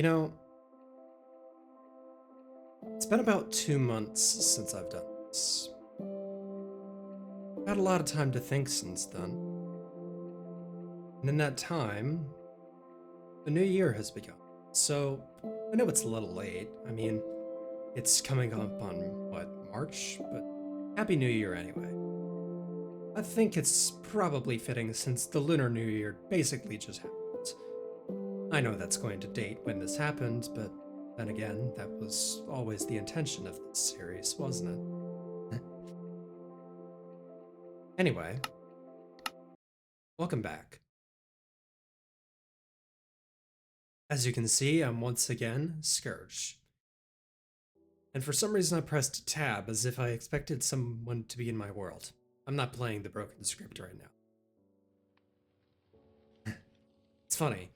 You know, it's been about 2 months since I've done this. I've had a lot of time to think since then. And in that time, the new year has begun. So, I know it's a little late. I mean, it's coming up on, what, March? But Happy New Year anyway. I think it's probably fitting since the Lunar New Year basically just happened. I know that's going to date when this happened, but then again, that was always the intention of this series, wasn't it? Anyway, welcome back. As you can see, I'm once again Scourge. And for some reason I pressed tab as if I expected someone to be in my world. I'm not playing the broken script right now. It's funny.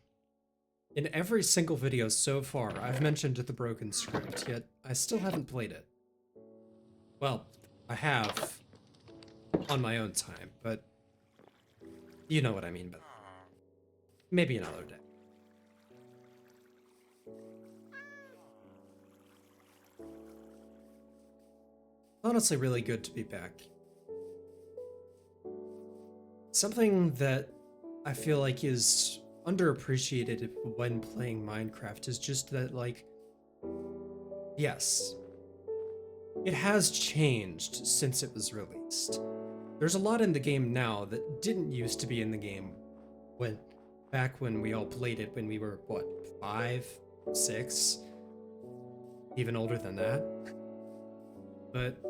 In every single video so far, I've mentioned the broken script, yet I still haven't played it. Well, I have on my own time, but you know what I mean, but maybe another day. Honestly, really good to be back. Something that I feel like is underappreciated when playing Minecraft is just that, like, yes, it has changed since it was released. There's a lot in the game now that didn't used to be in the game when back when we all played it when we were what, 5, 6, even older than that. But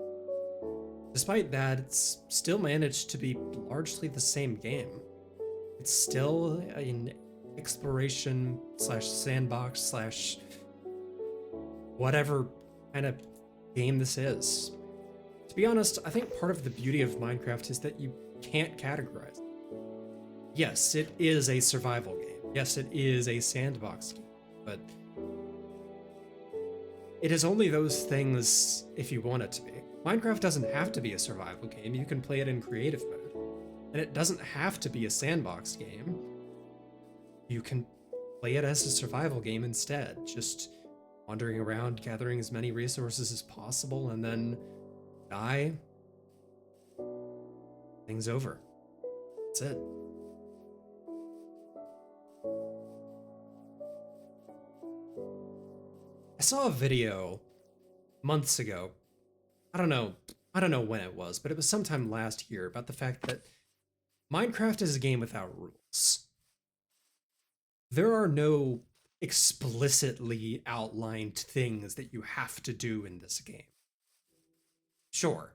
despite that, it's still managed to be largely the same game. It's still an exploration slash sandbox slash whatever kind of game this is. To be honest, I think part of the beauty of Minecraft is that you can't categorize it. Yes, it is a survival game. Yes, it is a sandbox game, but it is only those things if you want it to be. Minecraft doesn't have to be a survival game, you can play it in creative mode. And it doesn't have to be a sandbox game. You can play it as a survival game instead, just wandering around, gathering as many resources as possible, and then die. Thing's over. That's it. I saw a video months ago. I don't know when it was, but it was sometime last year about the fact that Minecraft is a game without rules. There are no explicitly outlined things that you have to do in this game. Sure,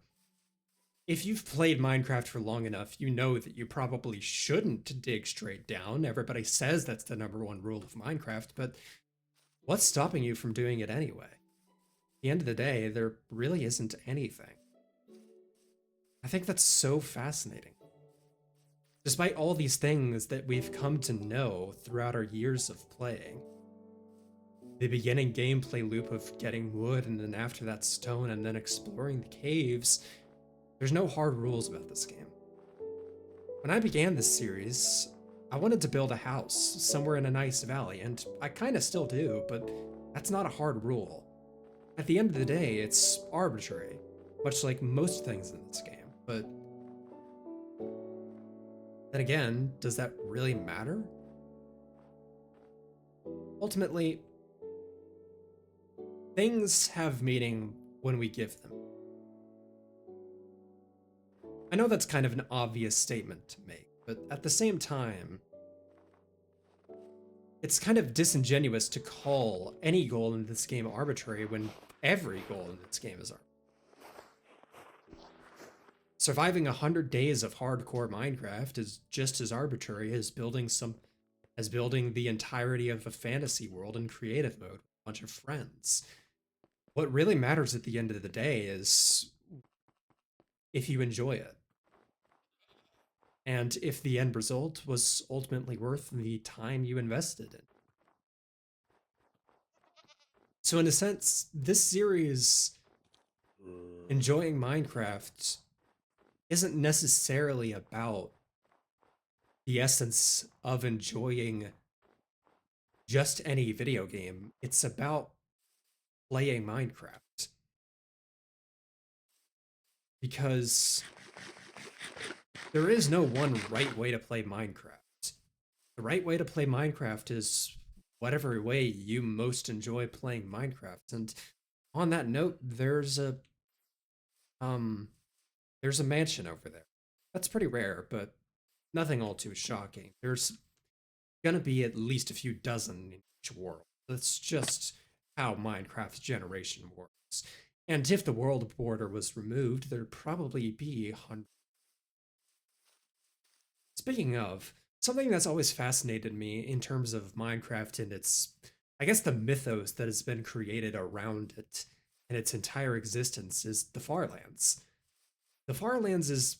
if you've played Minecraft for long enough, you know that you probably shouldn't dig straight down. Everybody says that's the number one rule of Minecraft, but what's stopping you from doing it anyway? At the end of the day, there really isn't anything. I think that's so fascinating. Despite all these things that we've come to know throughout our years of playing, the beginning gameplay loop of getting wood and then after that stone and then exploring the caves, there's no hard rules about this game. When I began this series, I wanted to build a house somewhere in a nice valley, and I kinda still do, but that's not a hard rule. At the end of the day, it's arbitrary, much like most things in this game, but then again, does that really matter? Ultimately, things have meaning when we give them. I know that's kind of an obvious statement to make, but at the same time, it's kind of disingenuous to call any goal in this game arbitrary when every goal in this game is arbitrary. Surviving 100 days of hardcore Minecraft is just as arbitrary as building the entirety of a fantasy world in creative mode with a bunch of friends. What really matters at the end of the day is if you enjoy it. And if the end result was ultimately worth the time you invested in. So in a sense, this series, enjoying Minecraft, isn't necessarily about the essence of enjoying just any video game. It's about playing Minecraft. Because there is no one right way to play Minecraft. The right way to play Minecraft is whatever way you most enjoy playing Minecraft. And on that note, um there's a mansion over there. That's pretty rare, but nothing all too shocking. There's gonna be at least a few dozen in each world. That's just how Minecraft's generation works. And if the world border was removed, there'd probably be hundreds. Speaking of, something that's always fascinated me in terms of Minecraft and its, I guess, the mythos that has been created around it and its entire existence is the Farlands. The Farlands is,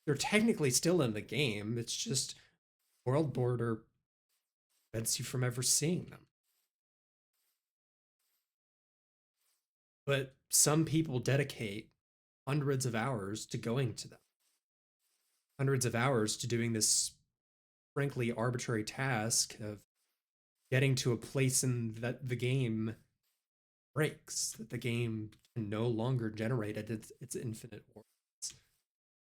they're technically still in the game, it's just world border prevents you from ever seeing them. But some people dedicate hundreds of hours to going to them, hundreds of hours to doing this frankly arbitrary task of getting to a place in that the game breaks, that the game can no longer generate its infinite worlds.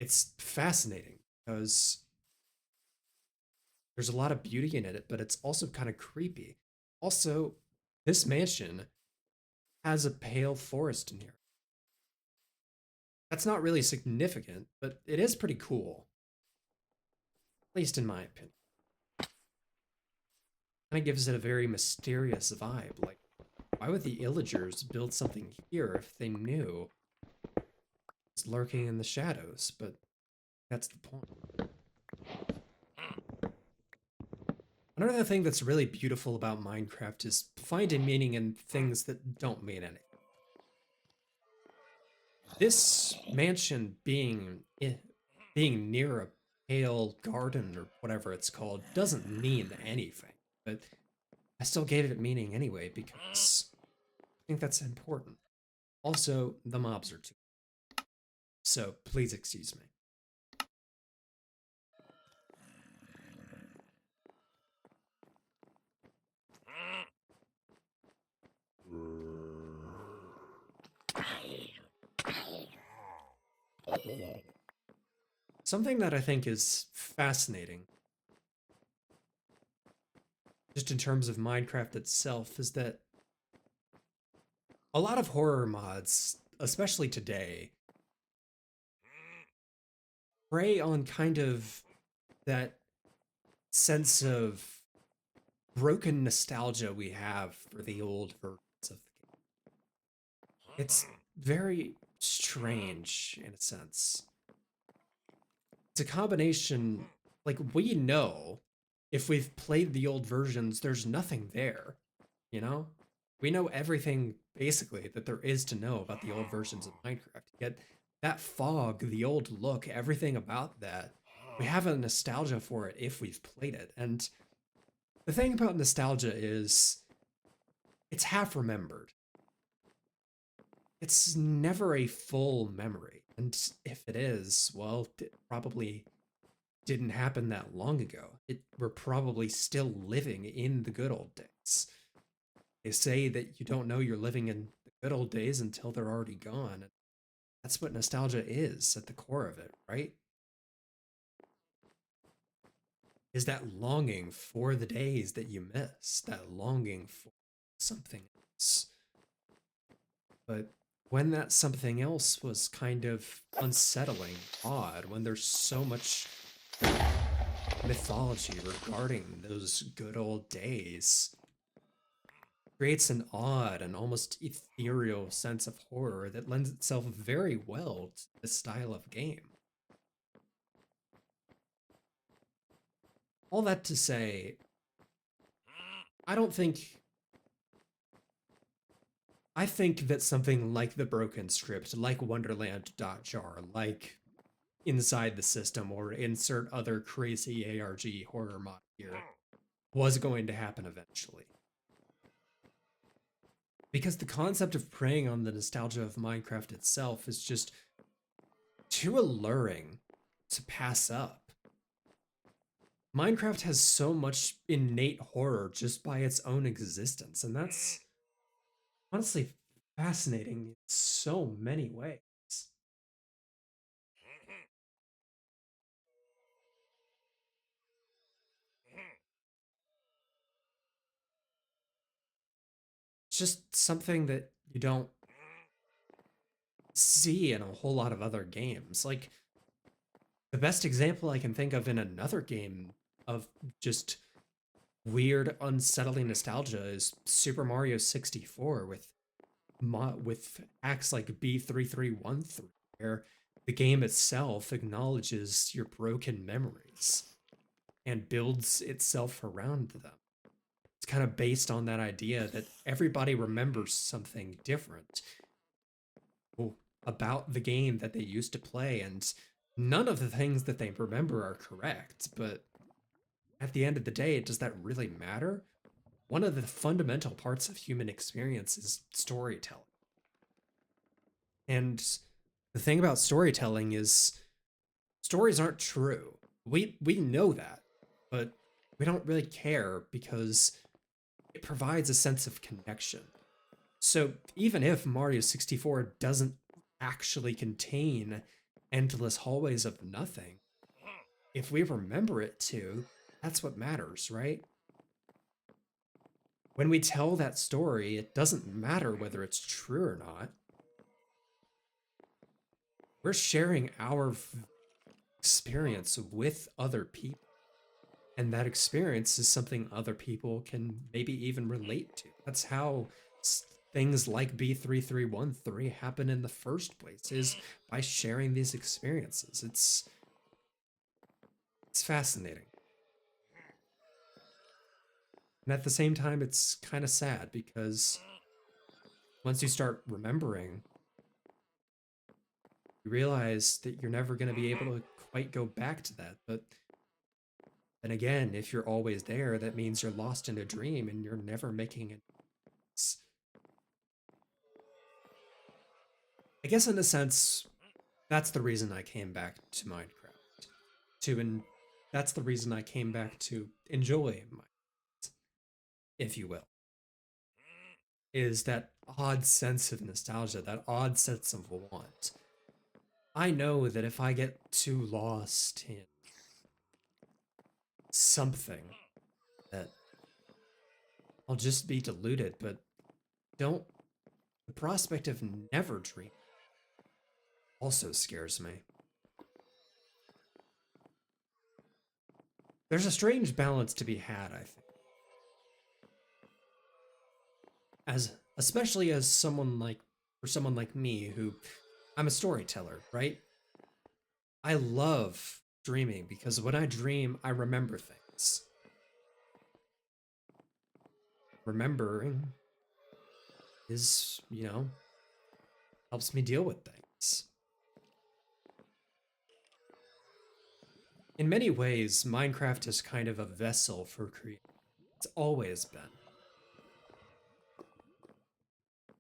It's fascinating because there's a lot of beauty in it, but it's also kind of creepy. Also, this mansion has a pale forest in here. That's not really significant, but it is pretty cool. At least in my opinion. Kind of gives it a very mysterious vibe. Like, why would the Illagers build something here if they knew it's lurking in the shadows? But that's the point. Another thing that's really beautiful about Minecraft is finding meaning in things that don't mean anything. This mansion being near a pale garden or whatever it's called doesn't mean anything, but I still gave it meaning anyway because I think that's important. Also, the mobs are too. So please excuse me. Something that I think is fascinating, just in terms of Minecraft itself, is that a lot of horror mods, especially today, prey on kind of that sense of broken nostalgia we have for the old versions of the game. It's very strange in a sense. It's a combination, like, we know if we've played the old versions, there's nothing there, you know? We know everything basically that there is to know about the old versions of Minecraft. Yet that fog, the old look, everything about that, we have a nostalgia for it if we've played it. And the thing about nostalgia is it's half remembered. It's never a full memory. And if it is, well, it probably didn't happen that long ago. We're probably still living in the good old days. They say that you don't know you're living in the good old days until they're already gone. And that's what nostalgia is at the core of it, right? Is that longing for the days that you miss, that longing for something else. But when that something else was kind of unsettling, odd, when there's so much mythology regarding those good old days, creates an odd and almost ethereal sense of horror that lends itself very well to this style of game. All that to say, I don't think I think that something like the Broken Script, like Wonderland.jar, like Inside the System, or insert other crazy ARG horror mod here, was going to happen eventually. Because the concept of preying on the nostalgia of Minecraft itself is just too alluring to pass up. Minecraft has so much innate horror just by its own existence, and that's honestly fascinating in so many ways. It's just something that you don't see in a whole lot of other games. Like, the best example I can think of in another game of just weird, unsettling nostalgia is Super Mario 64 with acts like B3313, where the game itself acknowledges your broken memories and builds itself around them. It's kind of based on that idea that everybody remembers something different about the game that they used to play, and none of the things that they remember are correct, but at the end of the day, does that really matter? One of the fundamental parts of human experience is storytelling. And the thing about storytelling is stories aren't true. We know that, but we don't really care because it provides a sense of connection. So even if Mario 64 doesn't actually contain endless hallways of nothing, if we remember it to, that's what matters, right? When we tell that story, it doesn't matter whether it's true or not. We're sharing our experience with other people. And that experience is something other people can maybe even relate to. That's how things like B3313 happen in the first place, is by sharing these experiences. It's fascinating. And at the same time, it's kind of sad because once you start remembering, you realize that you're never going to be able to quite go back to that. But then again, if you're always there, that means you're lost in a dream and you're never making it. I guess in a sense, that's the reason I came back to Minecraft. And that's the reason I came back to enjoy Minecraft, if you will. Is that odd sense of nostalgia, that odd sense of want. I know that if I get too lost in something, that I'll just be deluded, but don't the prospect of never dreaming also scares me. There's a strange balance to be had, I think. As especially as someone like me who I'm a storyteller, right? I love dreaming because when I dream, I remember things. Remembering is, helps me deal with things. In many ways, Minecraft is kind of a vessel for creation. It's always been.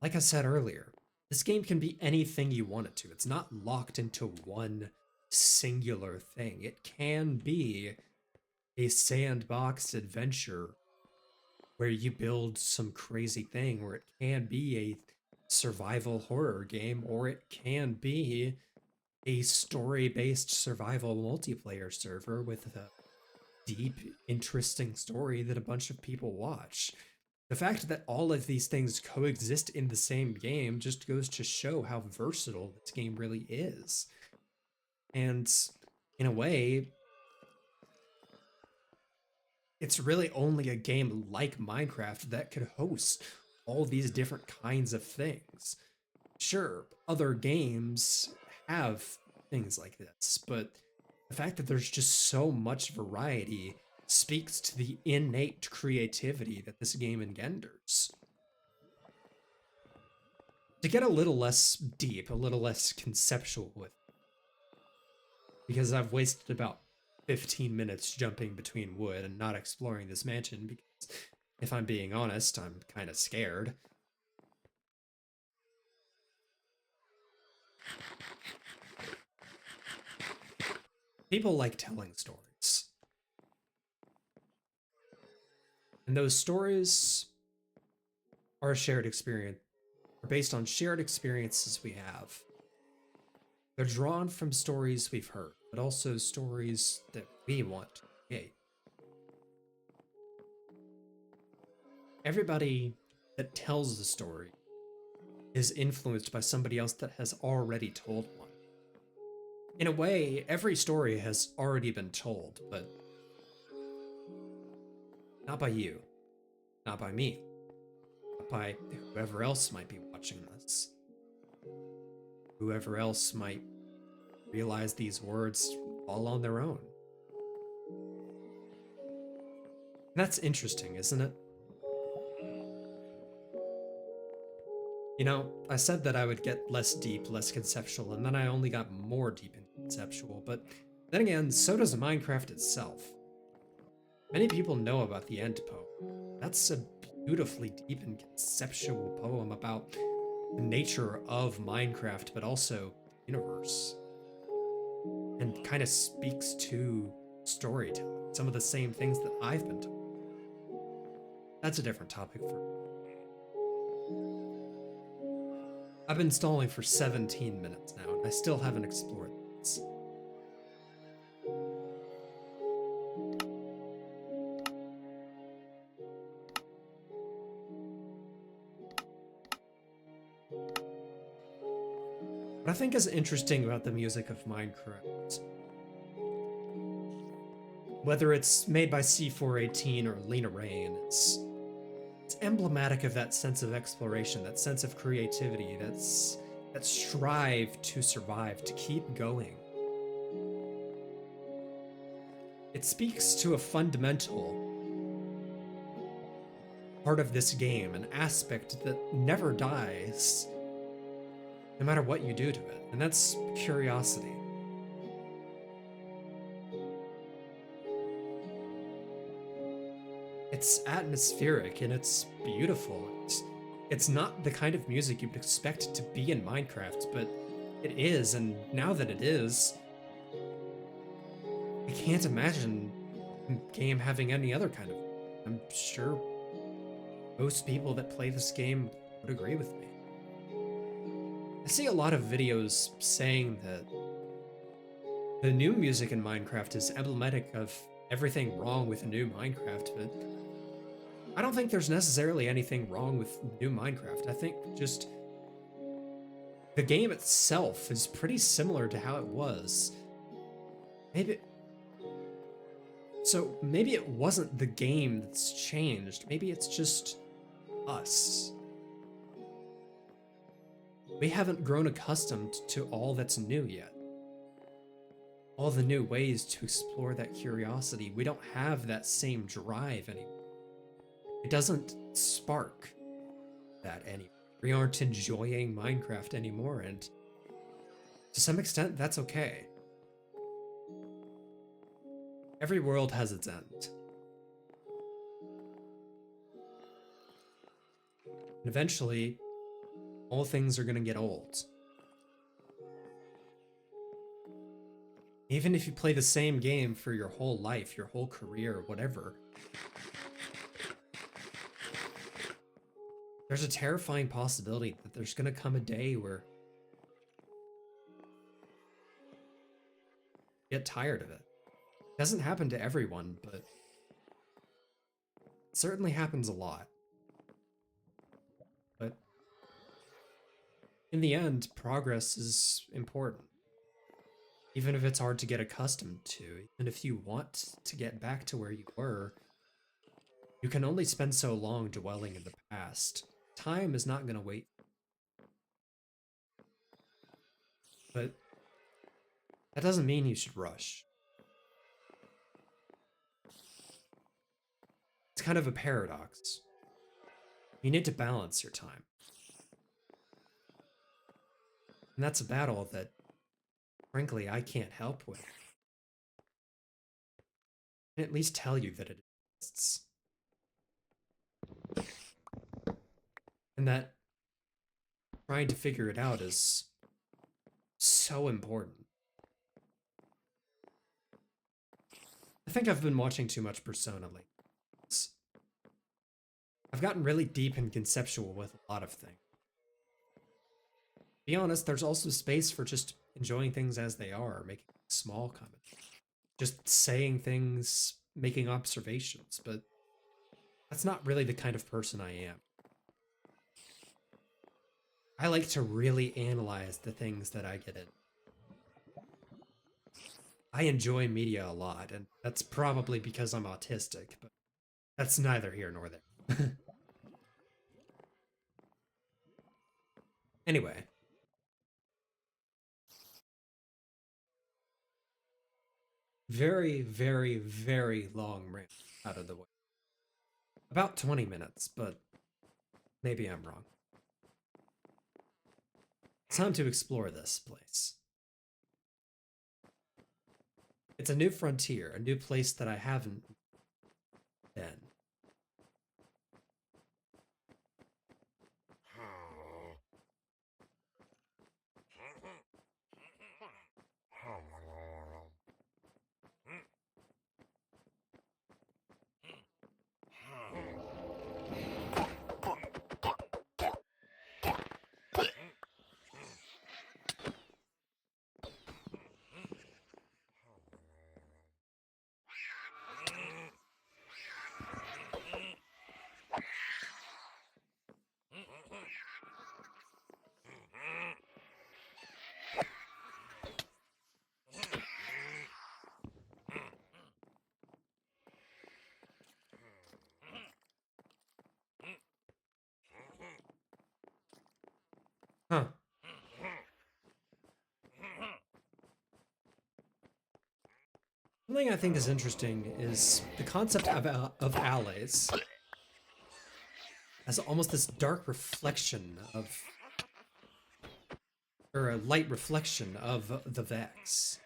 Like I said earlier, this game can be anything you want it to. It's not locked into one singular thing. It can be a sandbox adventure where you build some crazy thing, or it can be a survival horror game, or it can be a story based survival multiplayer server with a deep, interesting story that a bunch of people watch. The fact that all of these things coexist in the same game just goes to show how versatile this game really is. And in a way, it's really only a game like Minecraft that could host all these different kinds of things. Sure, other games have things like this, but the fact that there's just so much variety speaks to the innate creativity that this game engenders. To get a little less deep, a little less conceptual with, because I've wasted about 15 minutes jumping between wood and not exploring this mansion because if I'm being honest, I'm kind of scared. People like telling stories. And those stories are a shared experience, are based on shared experiences we have. They're drawn from stories we've heard, but also stories that we want to create. Everybody that tells the story is influenced by somebody else that has already told one. In a way, every story has already been told, but not by you, not by me, not by whoever else might be watching this. Whoever else might realize these words all on their own. That's interesting, isn't it? You know, I said that I would get less deep, less conceptual, and then I only got more deep and conceptual, but then again, so does Minecraft itself. Many people know about the End poem. That's a beautifully deep and conceptual poem about the nature of Minecraft, but also the universe. And kind of speaks to storytelling, some of the same things that I've been told. That's a different topic for me. I've been stalling for 17 minutes now, and I still haven't explored this. What I think is interesting about the music of Minecraft, whether it's made by C418 or Lena Raine, it's emblematic of that sense of exploration, that sense of creativity, that strive to survive, to keep going. It speaks to a fundamental part of this game, an aspect that never dies, no matter what you do to it, and that's curiosity. It's atmospheric and it's beautiful. It's not the kind of music you'd expect to be in Minecraft, but it is, and now that it is, I can't imagine a game having any other kind of. I'm sure most people that play this game would agree with me. I see a lot of videos saying that the new music in Minecraft is emblematic of everything wrong with new Minecraft, but I don't think there's necessarily anything wrong with new Minecraft. I think just the game itself is pretty similar to how it was. Maybe it wasn't the game that's changed. Maybe it's just us. We haven't grown accustomed to all that's new yet. All the new ways to explore that curiosity. We don't have that same drive anymore. It doesn't spark that anymore. We aren't enjoying Minecraft anymore, and to some extent, that's okay. Every world has its end. And eventually, all things are gonna get old. Even if you play the same game for your whole life, your whole career, whatever, there's a terrifying possibility that there's gonna come a day where you get tired of it. It doesn't happen to everyone, but it certainly happens a lot. But in the end, progress is important. Even if it's hard to get accustomed to, even if you want to get back to where you were, you can only spend so long dwelling in the past. Time is not going to wait. But that doesn't mean you should rush. It's kind of a paradox. You need to balance your time. And that's a battle that, frankly, I can't help with. I can at least tell you that it exists. And that trying to figure it out is so important. I think I've been watching too much Persona lately. I've gotten really deep and conceptual with a lot of things. To be honest, there's also space for just enjoying things as they are, making small comments, just saying things, making observations, but that's not really the kind of person I am. I like to really analyze the things that I get in. I enjoy media a lot, and that's probably because I'm autistic, but that's neither here nor there. Anyway, very, very, very long rant out of the way. About 20 minutes, but maybe I'm wrong. It's time to explore this place. It's a new frontier, a new place that I haven't been. Huh. Something I think is interesting is the concept of allies as almost this dark reflection of, or a light reflection of the Vex.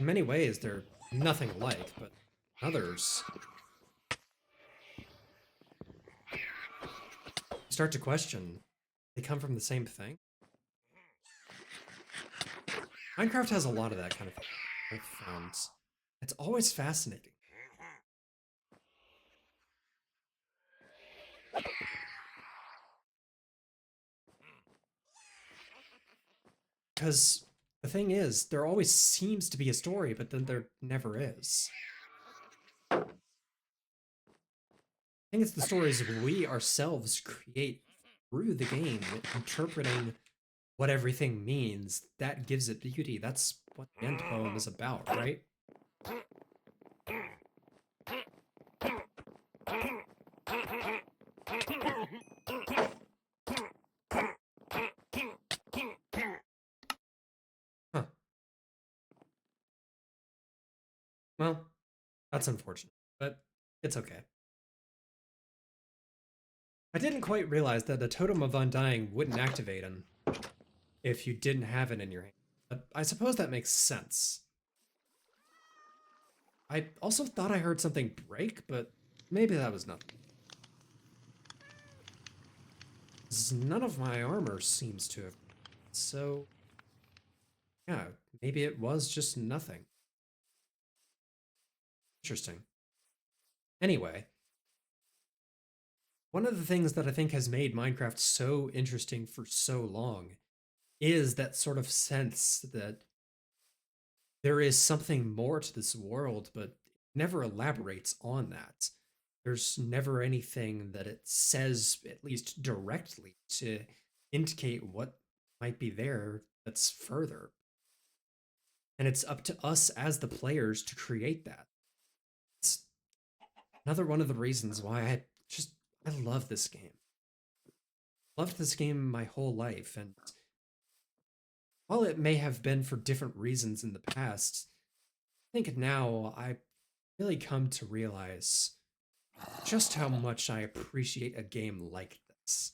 In many ways, they're nothing alike, but others start to question, they come from the same thing? Minecraft has a lot of that kind of thing, I've found. It's always fascinating. Because the thing is, there always seems to be a story, but then there never is. I think it's the stories we ourselves create through the game, interpreting what everything means, that gives it beauty. That's what the end poem is about, right? Huh. Well, that's unfortunate, but it's okay. I didn't quite realize that the Totem of Undying wouldn't activate if you didn't have it in your hand. But I suppose that makes sense. I also thought I heard something break, but maybe that was nothing. None of my armor seems to have. So, yeah, maybe it was just nothing. Interesting. Anyway, one of the things that I think has made Minecraft so interesting for so long is that sort of sense that there is something more to this world, but it never elaborates on that. There's never anything that it says, at least directly, to indicate what might be there that's further. And it's up to us as the players to create that. It's another one of the reasons why I love this game. Loved this game my whole life, and while it may have been for different reasons in the past, I think now I really come to realize just how much I appreciate a game like this.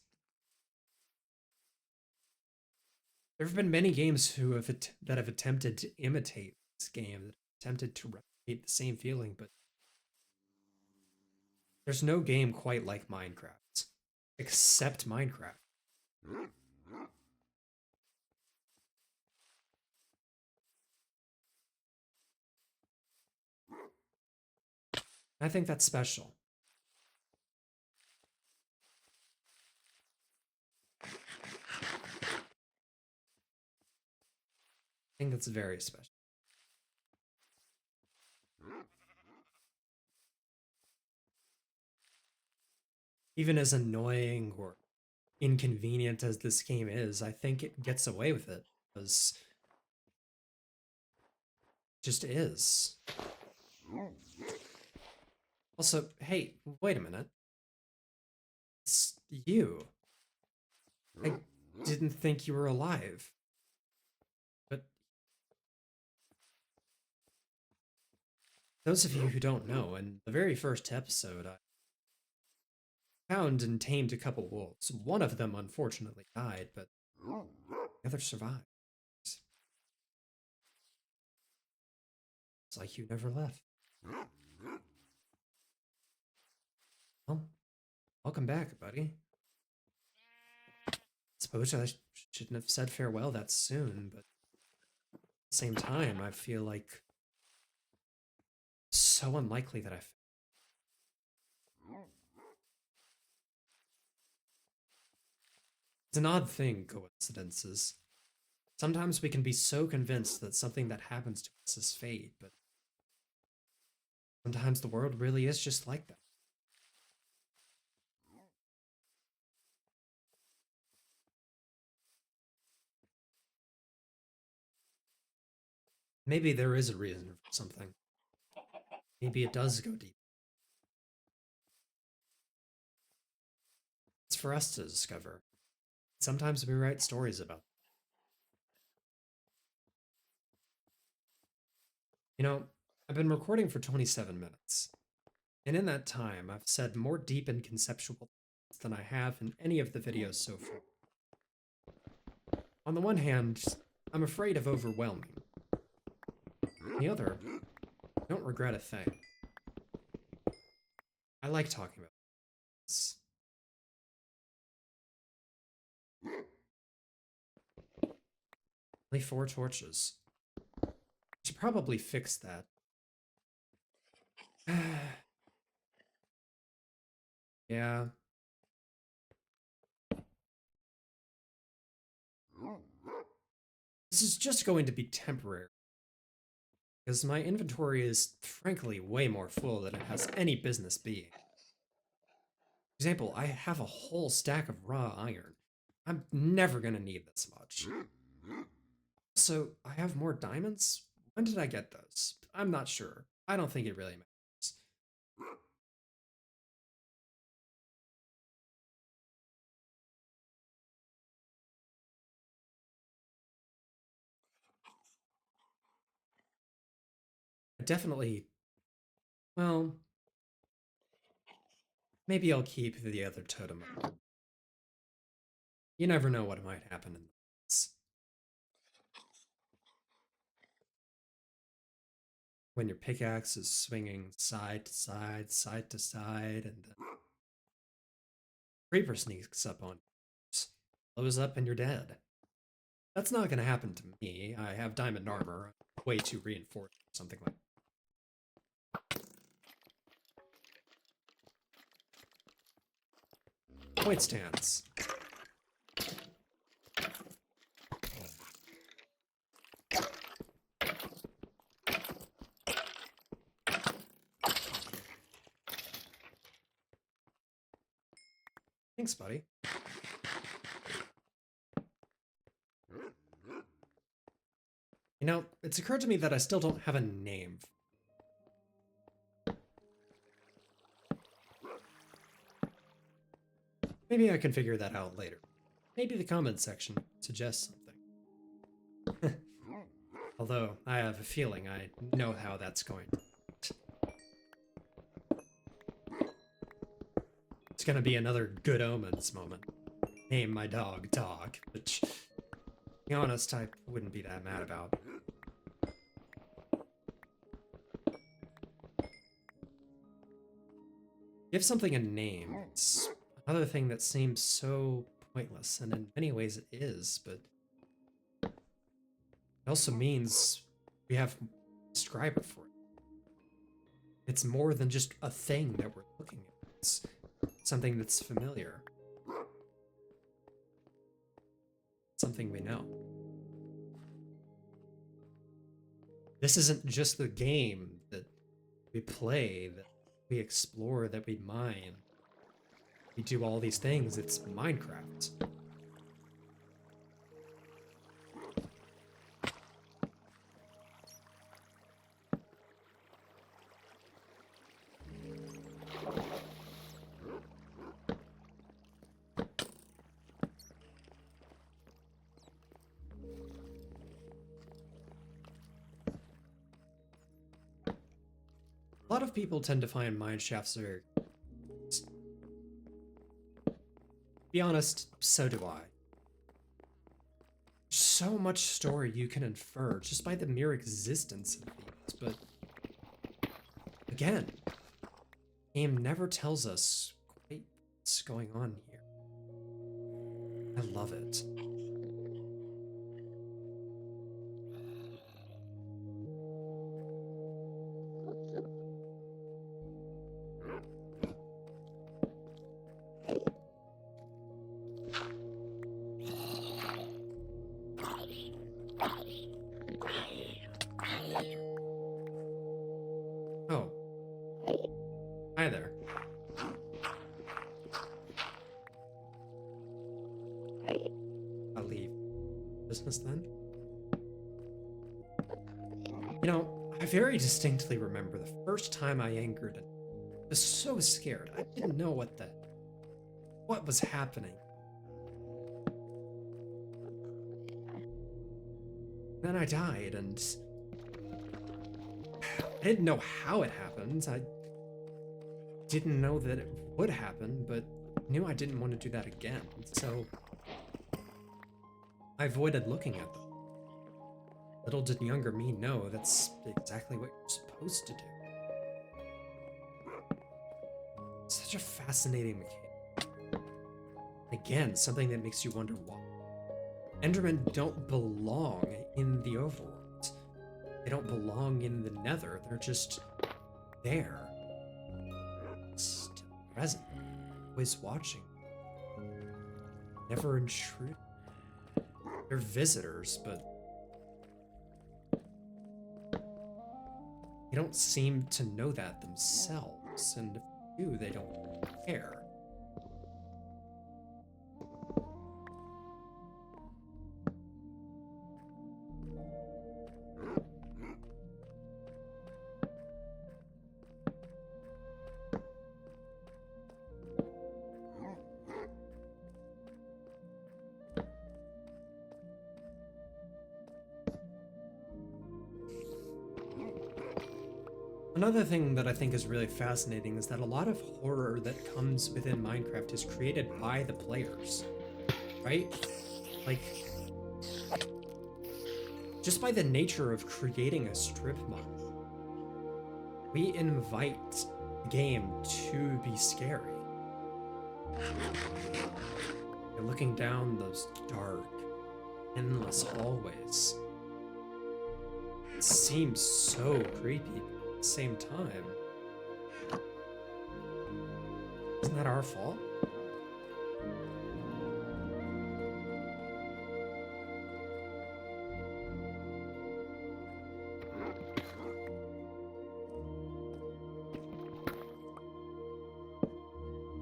There have been many games that have attempted to imitate this game, that attempted to replicate the same feeling, but there's no game quite like Minecraft, except Minecraft. I think that's special. I think that's very special. Even as annoying or inconvenient as this game is, I think it gets away with it because it just is. Also, hey, wait a minute. It's you. I didn't think you were alive. But those of you who don't know, in the very first episode, I found and tamed a couple wolves. One of them unfortunately died, but the other survived. It's like you never left. Well, welcome back, buddy. Suppose I shouldn't have said farewell that soon, but at the same time, I feel like so unlikely that It's an odd thing, coincidences. Sometimes we can be so convinced that something that happens to us is fate, but sometimes the world really is just like that. Maybe there is a reason for something. Maybe it does go deep. It's for us to discover. Sometimes we write stories about. You know, I've been recording for 27 minutes, and in that time, I've said more deep and conceptual things than I have in any of the videos so far. On the one hand, I'm afraid of overwhelming. On the other, I don't regret a thing. I like talking about this. Only 4 torches. I should probably fix that. Yeah. This is just going to be temporary. Because my inventory is, frankly, way more full than it has any business being. For example, I have a whole stack of raw iron. I'm never gonna need this much. So, I have more diamonds? When did I get those? I'm not sure. I don't think it really matters. I definitely. Well, maybe I'll keep the other totem. You never know what might happen in this. When your pickaxe is swinging side to side, side to side, and the creeper sneaks up on you, blows up, and you're dead. That's not gonna happen to me. I have diamond armor, way too reinforced or something like that. Point stands. Thanks, buddy. You know, it's occurred to me that I still don't have a name. Maybe I can figure that out later. Maybe the comment section suggests something. Although, I have a feeling I know how that's going to. It's gonna be another Good Omens moment. Name my dog Dog, which, to be honest, I wouldn't be that mad about. Give something a name. It's another thing that seems so pointless, and in many ways it is, but it also means we have a subscriber for it. It's more than just a thing that we're looking at. It's something that's familiar. Something we know. This isn't just the game that we play, that we explore, that we mine. We do all these things. It's Minecraft. A lot of people tend to find mine shafts very... Be honest, so do I. So much story you can infer just by the mere existence of these, but... Again, the game never tells us quite what's going on here. I love it. Oh. Hi there. I'll leave. Business then? You know, I very distinctly remember the first time I angered and was so scared. I didn't know what was happening. Then I died, and I didn't know how it happened. I didn't know that it would happen, but knew I didn't want to do that again, so I avoided looking at them. Little did younger me know that's exactly what you're supposed to do. Such a fascinating mechanic. Again, something that makes you wonder why. Endermen don't belong in the overworld. They don't belong in the Nether. They're just there. Still present. Always watching. Never intrude. They're visitors, but they don't seem to know that themselves, and if they do, they don't care. Another thing that I think is really fascinating is that a lot of horror that comes within Minecraft is created by the players, right? Like, just by the nature of creating a strip mine, we invite the game to be scary. You're looking down those dark, endless hallways. It seems so creepy. At the same time, isn't that our fault?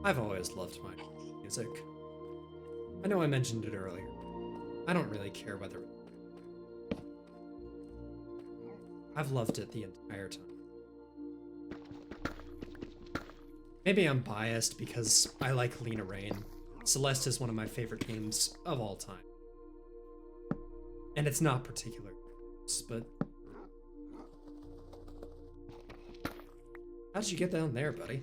I've always loved my music. I know I mentioned it earlier. I don't really care whether... I've loved it the entire time. Maybe I'm biased because I like Lena Raine. Celeste is one of my favorite games of all time. And it's not particular, but... How'd you get down there, buddy?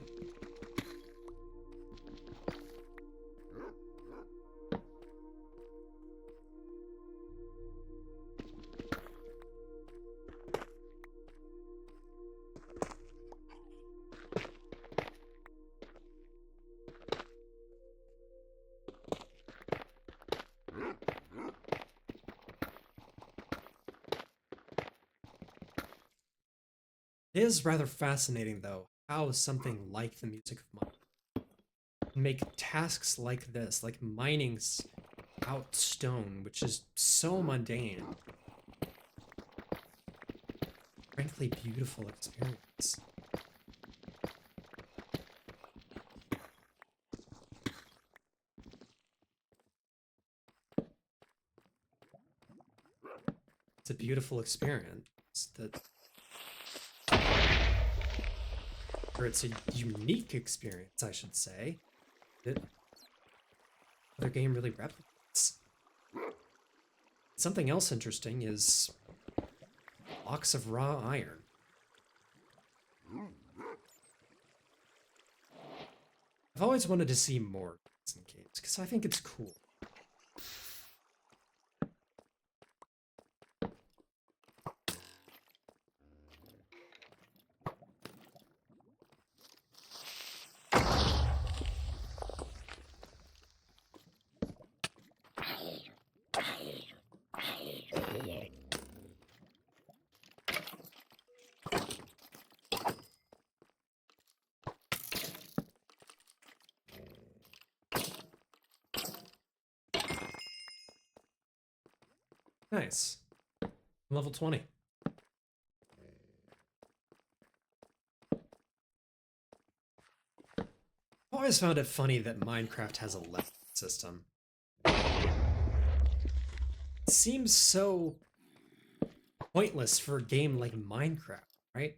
It is rather fascinating, though, how something like the Music of Mind can make tasks like this, like mining out stone, which is so mundane, frankly beautiful experience. It's a beautiful experience that, or it's a unique experience, I should say, that other game really replicates. Something else interesting is blocks of raw iron. I've always wanted to see more in games because I think it's cool. Nice. Level 20. I've always found it funny that Minecraft has a level system. It seems so pointless for a game like Minecraft, right?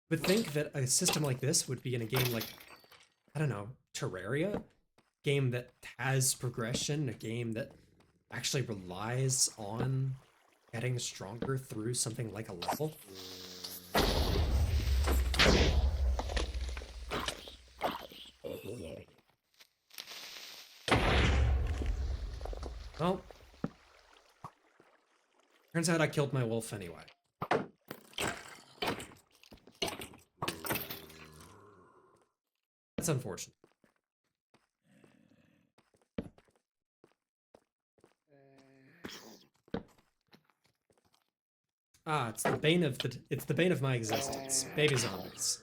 Would think that a system like this would be in a game like, I don't know, Terraria? Game that has progression, a game that actually relies on getting stronger through something like a level. Well, turns out I killed my wolf anyway. That's unfortunate. Ah, it's the bane of my existence. Baby zombies.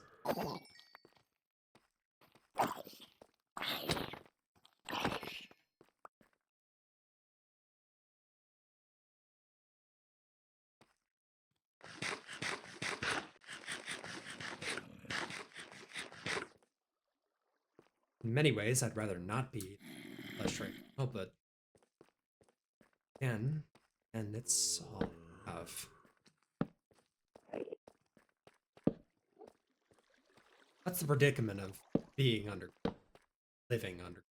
In many ways, I'd rather not be frustrated. Oh, but again, and it's all I have. That's the predicament of being under, living under.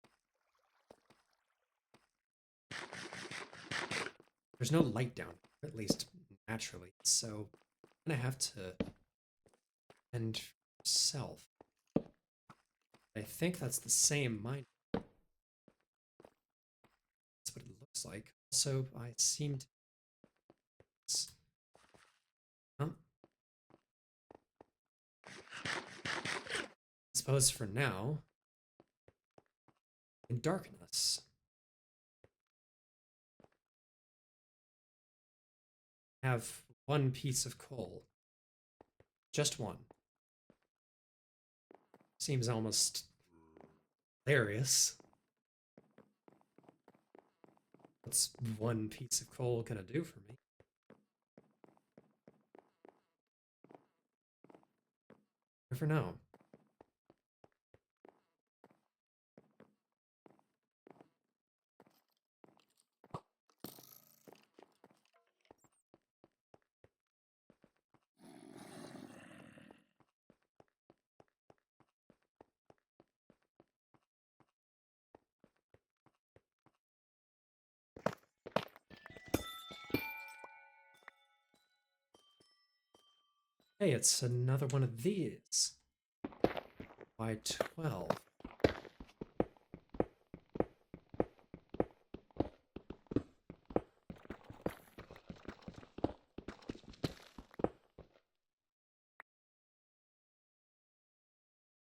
There's no light down here, at least naturally, so I'm gonna have to end self. I think that's the same mine. That's what it looks like. Also, I seem to. Huh? I suppose for now, in darkness, have one piece of coal. Just one. Seems almost hilarious. What's one piece of coal gonna do for me? Never know. Hey, it's another one of these. By 12.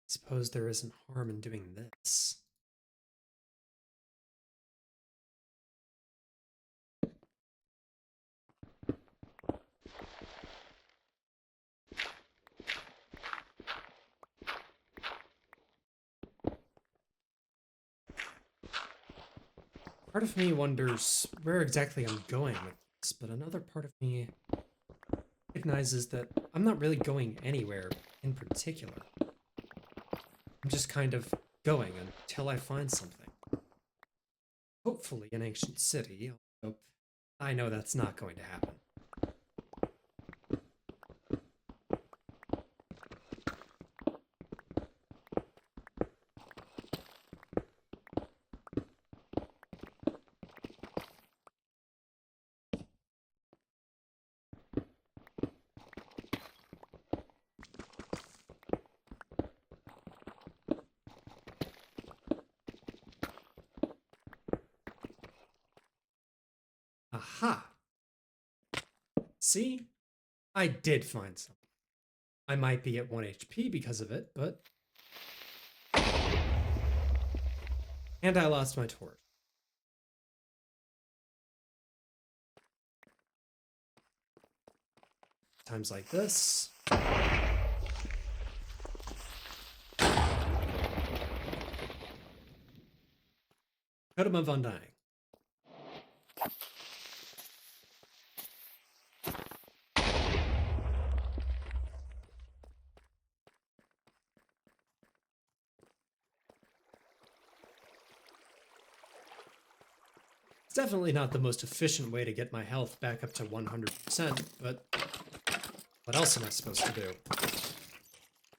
Suppose there isn't harm in doing this. Part of me wonders where exactly I'm going with this, but another part of me recognizes that I'm not really going anywhere in particular. I'm just kind of going until I find something. Hopefully an ancient city, although I know that's not going to happen. Aha! See? I did find something. I might be at 1 HP because of it, but... And I lost my torch. Times like this. Totem of Undying. It's definitely not the most efficient way to get my health back up to 100%, but what else am I supposed to do?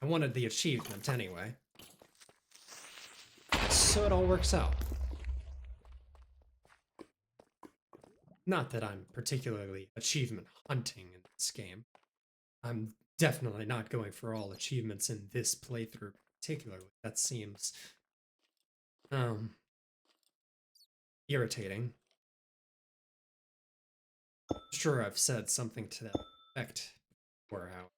I wanted the achievement anyway. So it all works out. Not that I'm particularly achievement hunting in this game. I'm definitely not going for all achievements in this playthrough particularly. That seems irritating. Sure, I've said something to that effect before. How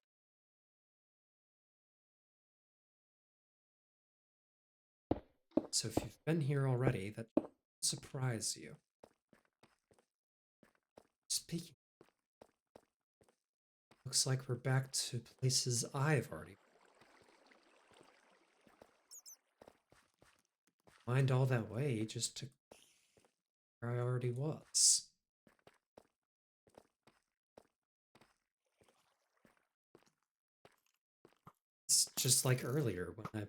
so if you've been here already, that won't surprise you. Speaking, looks like we're back to places I've already. Mind all that way just to where I already was. It's just like earlier when I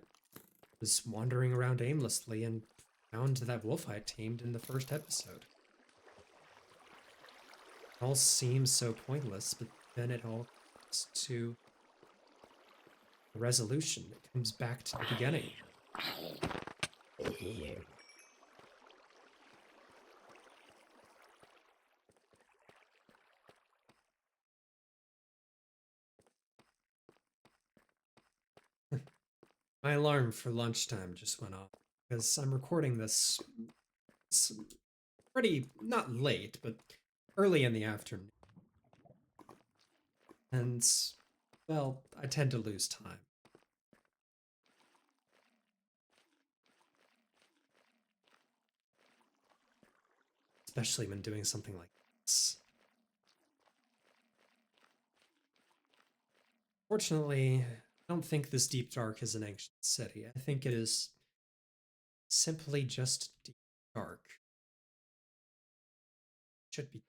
was wandering around aimlessly and found that wolf I tamed in the first episode. It all seems so pointless, but then it all comes to a resolution. It comes back to the beginning. My alarm for lunchtime just went off because I'm recording this pretty, not late, but early in the afternoon. And, well, I tend to lose time. Especially when doing something like this. Fortunately, I don't think this Deep Dark is an ancient city. I think it is simply just deep dark. Should be.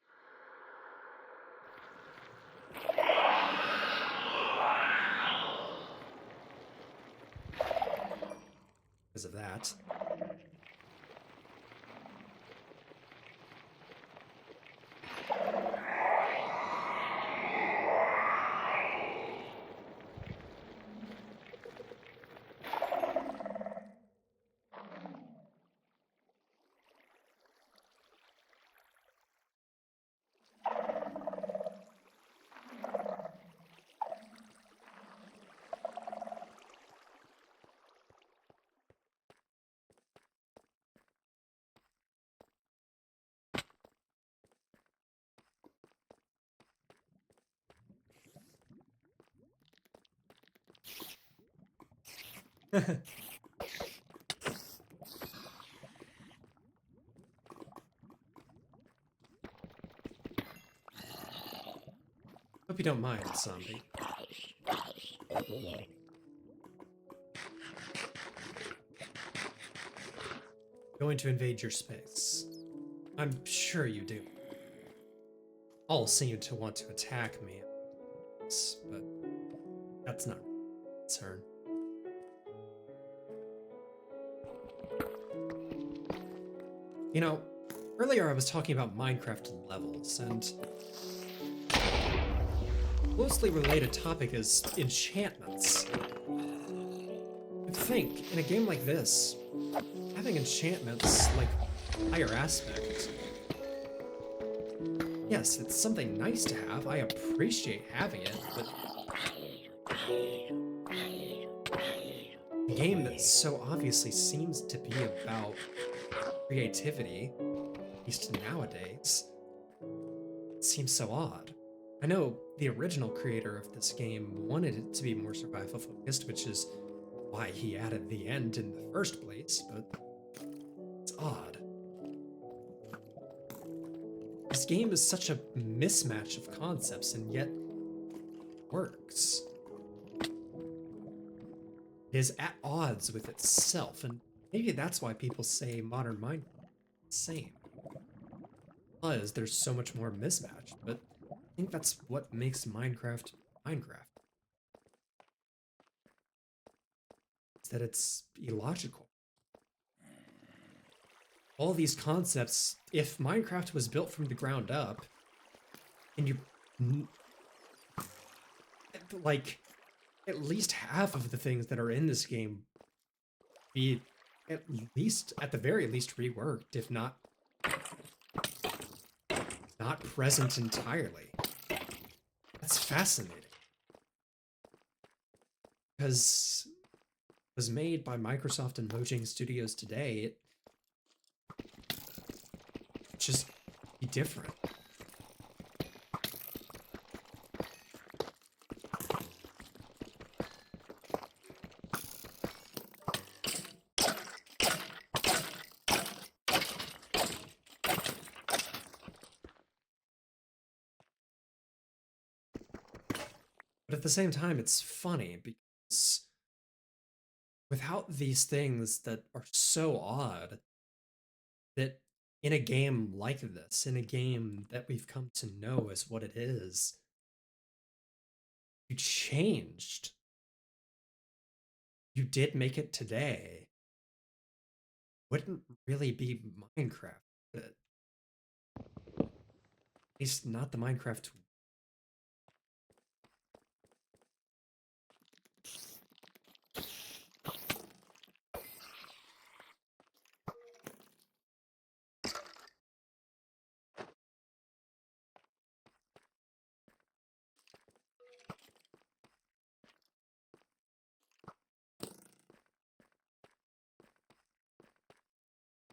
Because of that. Hope you don't mind, zombie. Going to invade your space. I'm sure you do. All seem to want to attack me, but that's not my concern. You know, earlier I was talking about Minecraft levels, and closely related topic is enchantments. You'd think, in a game like this, having enchantments like higher aspect, yes, it's something nice to have. I appreciate having it, but a game that so obviously seems to be about creativity, at least nowadays, it seems so odd. I know the original creator of this game wanted it to be more survival focused, which is why he added the end in the first place, but it's odd. This game is such a mismatch of concepts and yet works. It is at odds with itself, and maybe that's why people say modern Minecraft is the same. Because there's so much more mismatch, but I think that's what makes Minecraft Minecraft. Is that it's illogical. All these concepts, if Minecraft was built from the ground up, and you like at least half of the things that are in this game be at the very least reworked, if not present entirely. That's fascinating. Because it was made by Microsoft and Mojang Studios today, it just be different. But at the same time, it's funny because without these things that are so odd, that in a game like this, in a game that we've come to know as what it is, you changed. You did make it today. Wouldn't really be Minecraft, would it? At least not the Minecraft.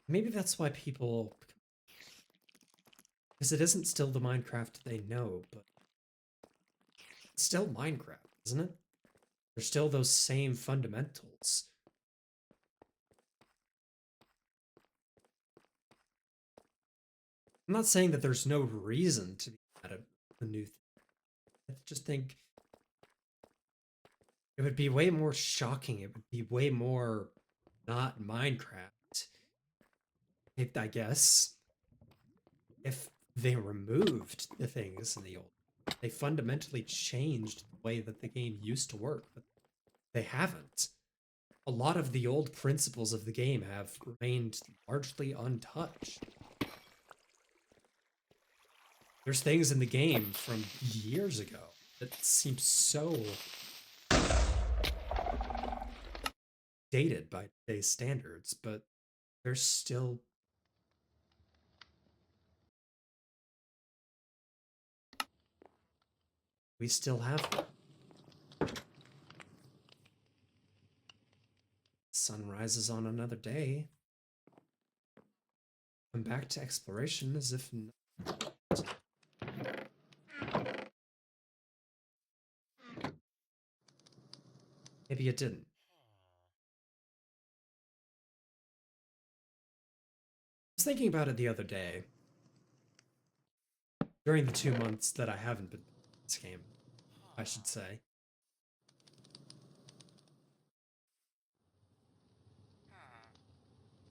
Maybe that's why people, because it isn't still the Minecraft they know, but it's still Minecraft, isn't it? There's still those same fundamentals. I'm not saying that there's no reason to be mad at a new thing. I just think it would be way more shocking. It would be way more not Minecraft, I guess, if they removed the things in the old. They fundamentally changed the way that the game used to work, but they haven't. A lot of the old principles of the game have remained largely untouched. There's things in the game from years ago that seem so dated by today's standards, but they're still we still have them. Sun rises on another day. Come back to exploration as if maybe it didn't. I was thinking about it the other day. During the 2 months that I haven't been playing this game, I should say.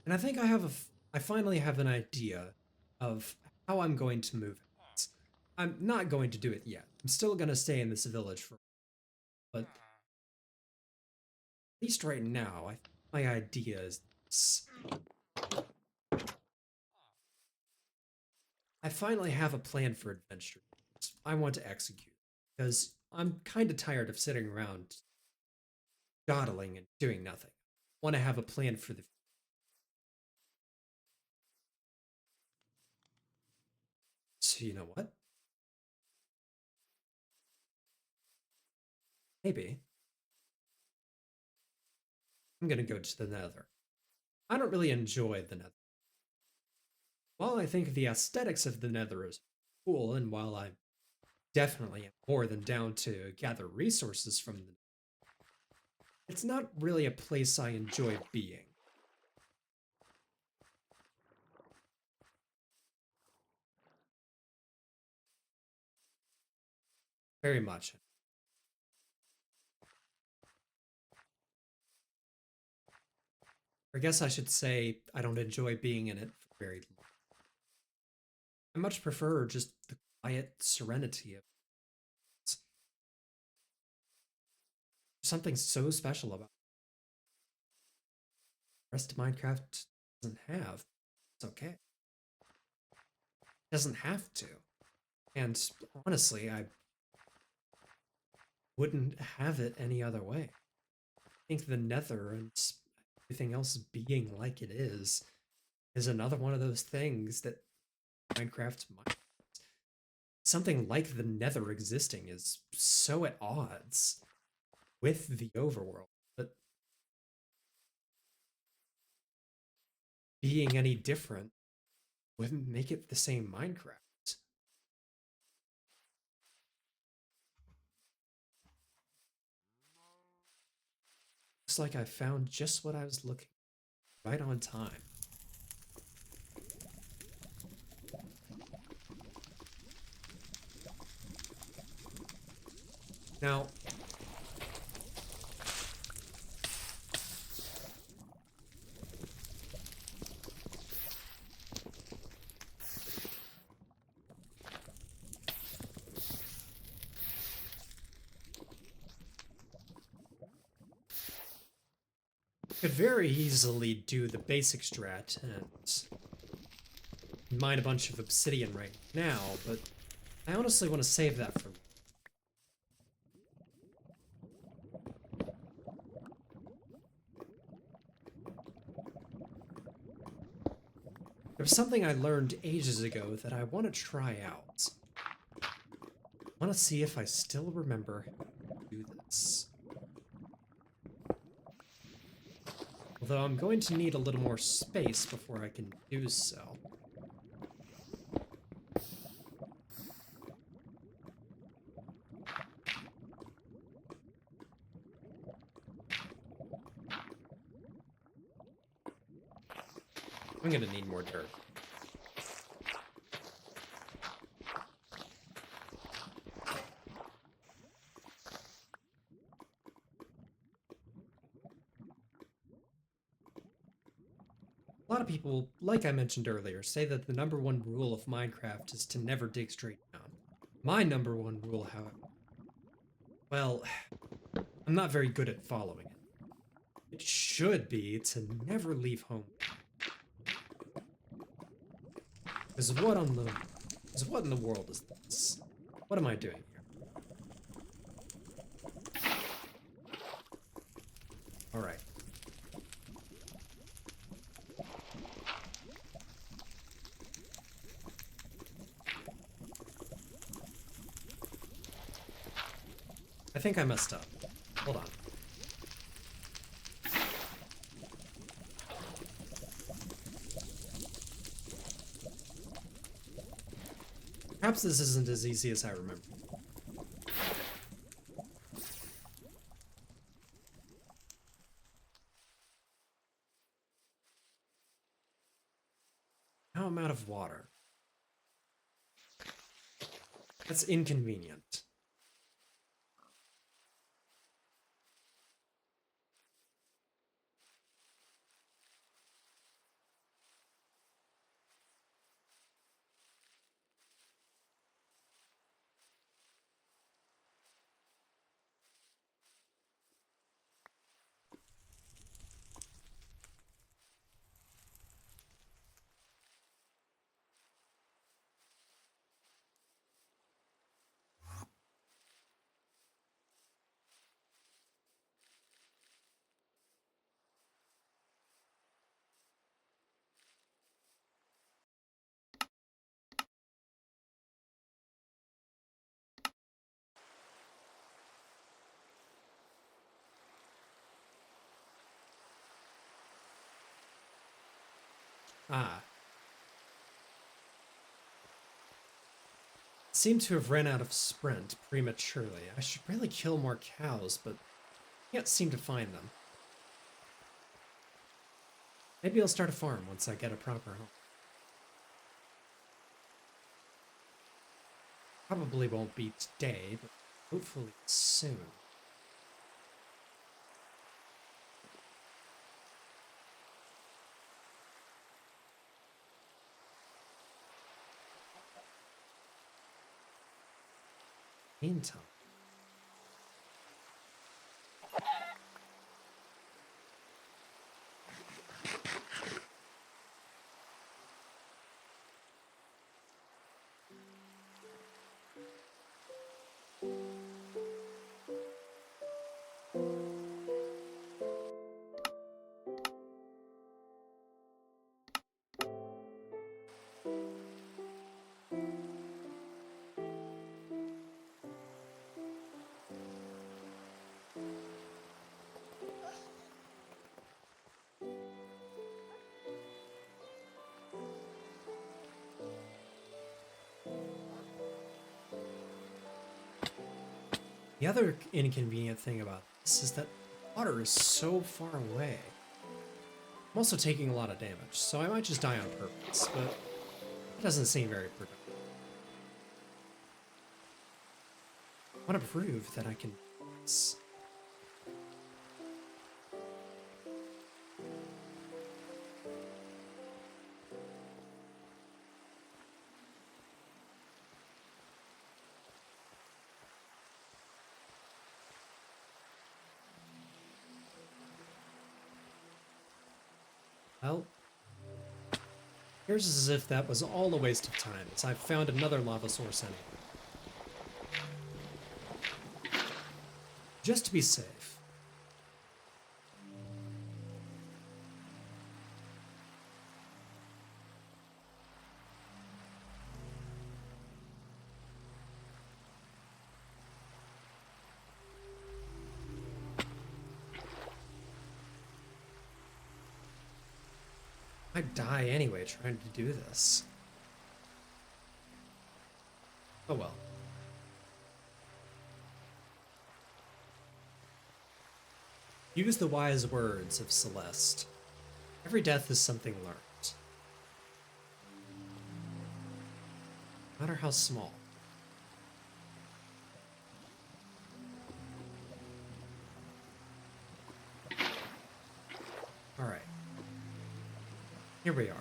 And I think I finally have an idea of how I'm going to move it. I'm not going to do it yet. I'm still going to stay in this village for, but at least right now, I think my idea is this. I finally have a plan for adventure. I want to execute because I'm kind of tired of sitting around dawdling and doing nothing. I want to have a plan for the. So you know what? Maybe I'm gonna go to the Nether. I don't really enjoy the Nether. While I think the aesthetics of the Nether is cool, and while I definitely am more than down to gather resources from the, it's not really a place I enjoy being. Very much. Or I guess I should say I don't enjoy being in it for very long. I much prefer just the quiet serenity of it. There's something so special about it. The rest of Minecraft doesn't have. It's okay. It doesn't have to. And honestly, I wouldn't have it any other way. I think the Nether and everything else being like it is another one of those things that Minecraft might. Something like the Nether existing is so at odds with the overworld, but being any different wouldn't make it the same Minecraft. Looks like I found just what I was looking for, right on time. Now, could very easily do the basic strat and mine a bunch of obsidian right now, but I honestly want to save that for. There's something I learned ages ago that I want to try out. I want to see if I still remember how to do this. Although I'm going to need a little more space before I can do so. I'm gonna need more dirt. A lot of people, like I mentioned earlier, say that the #1 rule of Minecraft is to never dig straight down. My #1 rule, however, well, I'm not very good at following it. It should be to never leave home. Because what in the world is this? What am I doing here? Alright. I think I messed up. Hold on. Perhaps this isn't as easy as I remember. Now I'm out of water. That's inconvenient. Ah. Seem to have ran out of sprint prematurely. I should really kill more cows, but can't seem to find them. Maybe I'll start a farm once I get a proper home. Probably won't be today, but hopefully soon. Meantime. The other inconvenient thing about this is that water is so far away. I'm also taking a lot of damage, so I might just die on purpose, but it doesn't seem very productive. I want to prove that I can do this. Well, here's as if that was all a waste of time, as I've found another lava source anyway. Just to be safe. I'd die anyway trying to do this. Oh well. Use the wise words of Celeste. Every death is something learned. No matter how small. Alright. Here we are.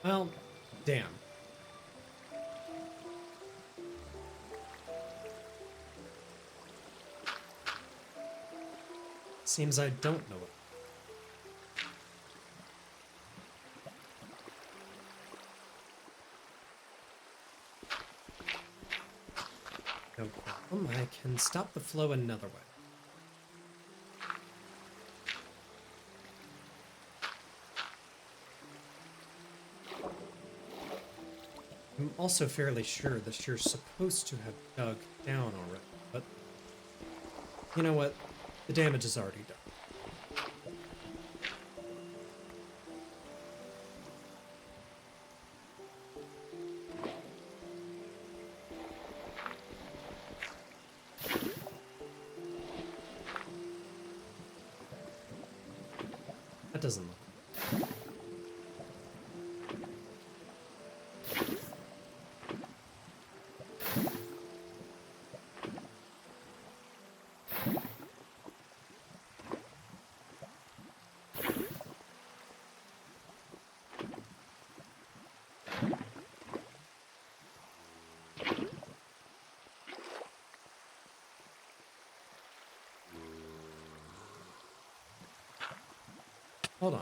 Well, damn. Seems I don't know it. No problem. I can stop the flow another way. I'm also fairly sure that you're supposed to have dug down already, but you know what? The damage is already done. That doesn't look. Hold on.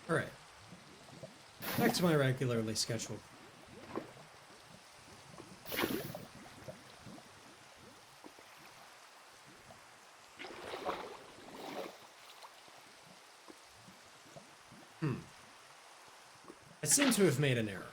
All right. Back to my regularly scheduled. I seem to have made an error.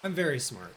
I'm very smart.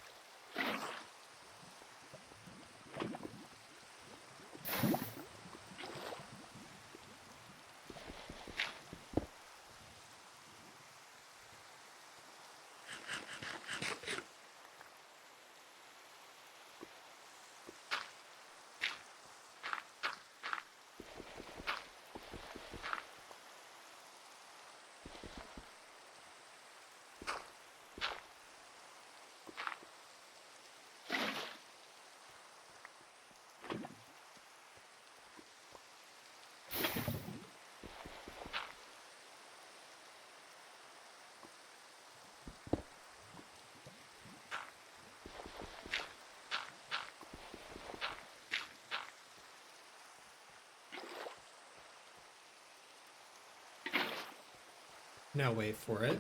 Now wait for it.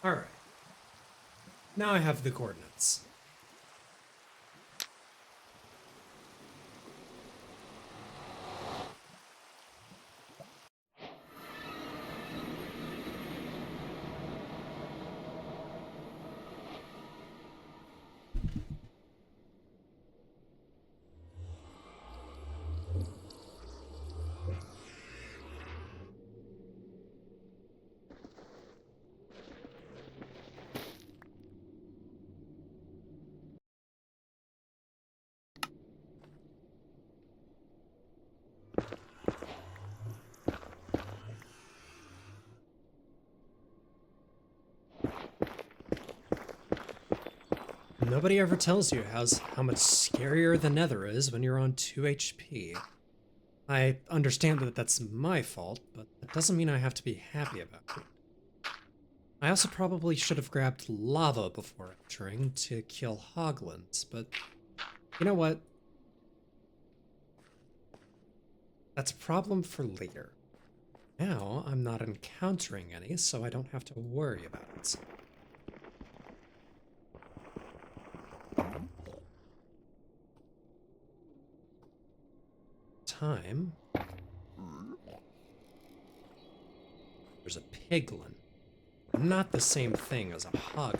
All right. Now I have the coordinates. Nobody ever tells you how much scarier the Nether is when you're on 2 HP. I understand that that's my fault, but that doesn't mean I have to be happy about it. I also probably should have grabbed lava before entering to kill hoglins, but you know what? That's a problem for later. Now I'm not encountering any, so I don't have to worry about it. Time. There's a piglin. Not the same thing as a hoglin.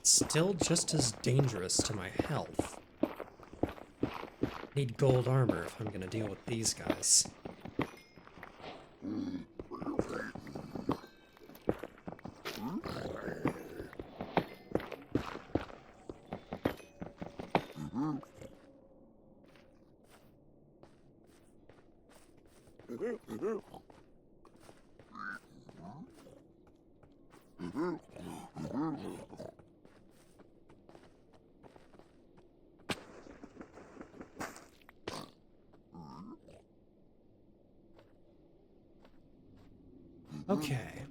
Still just as dangerous to my health. Need gold armor if I'm gonna deal with these guys. Okay.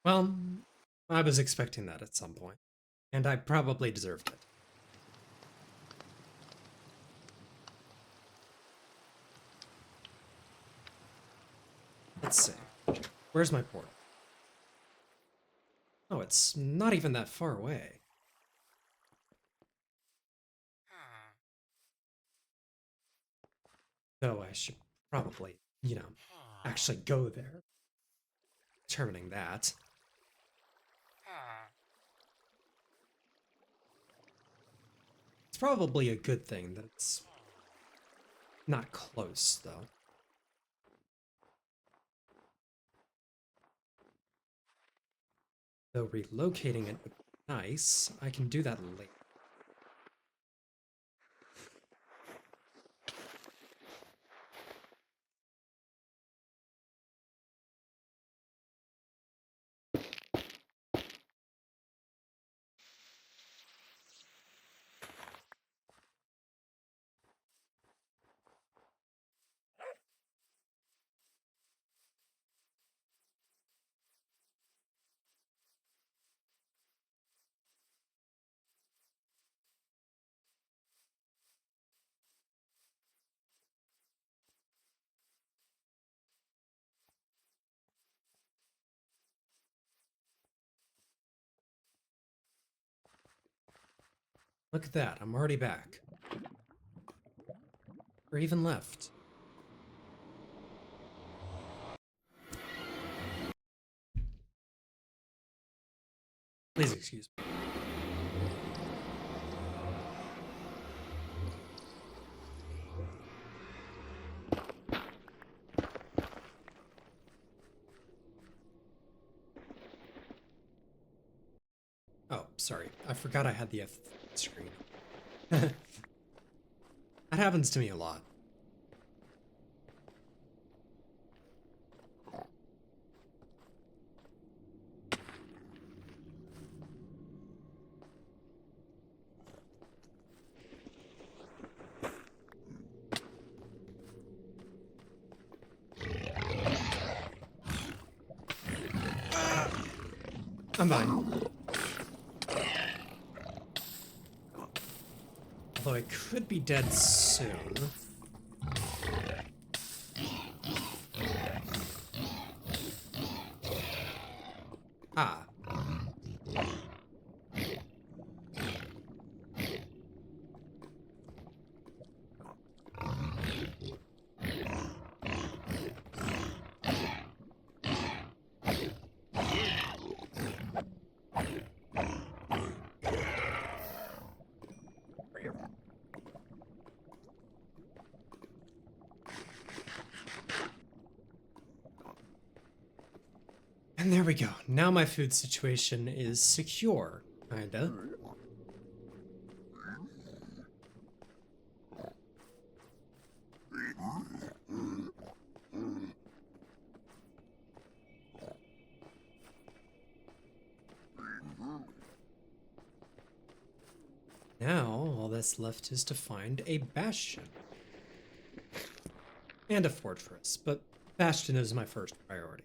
Well, I was expecting that at some point, and I probably deserved it. Let's see. Where's my portal? Oh, it's not even that far away. Though I should probably, actually go there. Determining that. It's probably a good thing that it's not close, though. Though relocating it would be nice, I can do that later. Look at that, I'm already back. Or even left. Please excuse me. Oh, sorry. I forgot I had the F screen. That happens to me a lot. I'm fine. Although I could be dead soon. Ah. And there we go. Now my food situation is secure, kinda. Now, all that's left is to find a bastion. and a fortress, but Bastion is my first priority.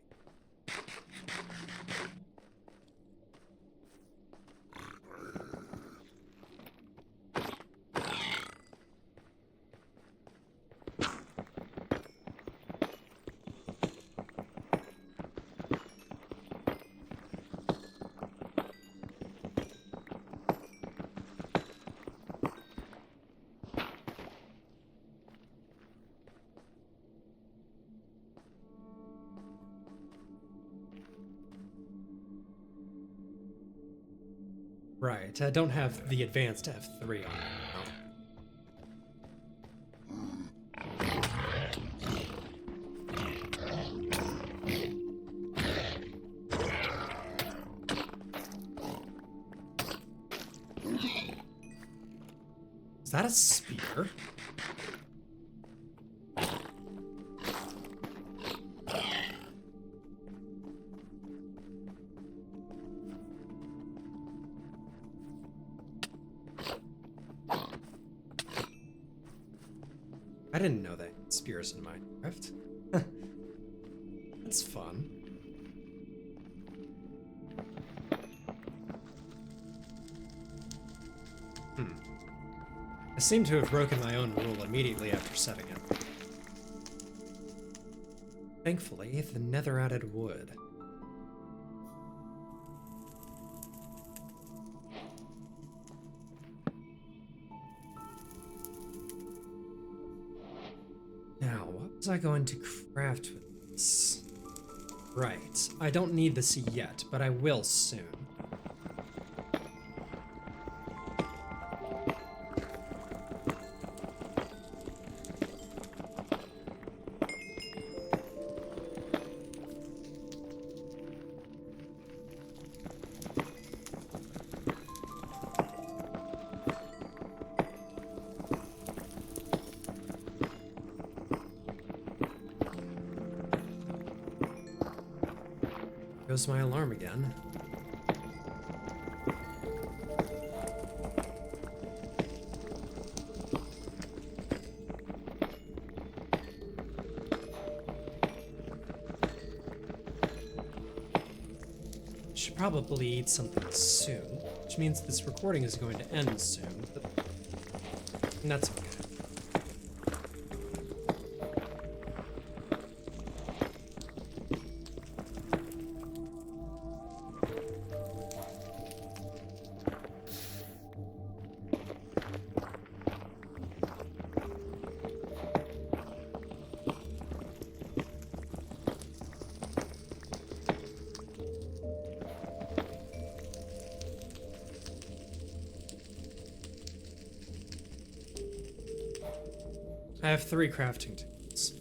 Right, I don't have the advanced F3 on right now. Is that a spear? I didn't know they had spears in Minecraft. That's fun. I seem to have broken my own rule immediately after setting it. Thankfully, the nether added wood. Now, what was I going to craft with this? Right, I don't need this yet, but I will soon. Goes my alarm again. Should probably eat something soon, which means this recording is going to end soon, but that's okay. I have 3 crafting tools.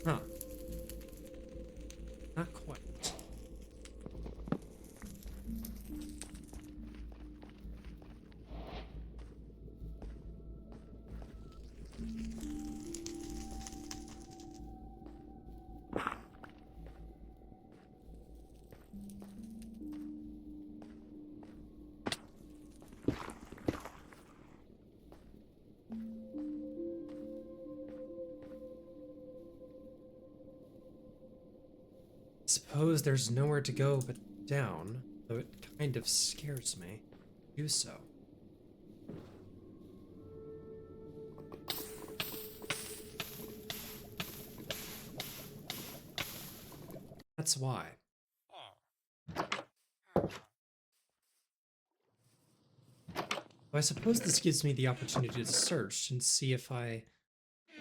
Huh. Not quite. Suppose there's nowhere to go but down, though it kind of scares me to do so. That's why. Well, I suppose this gives me the opportunity to search and see if I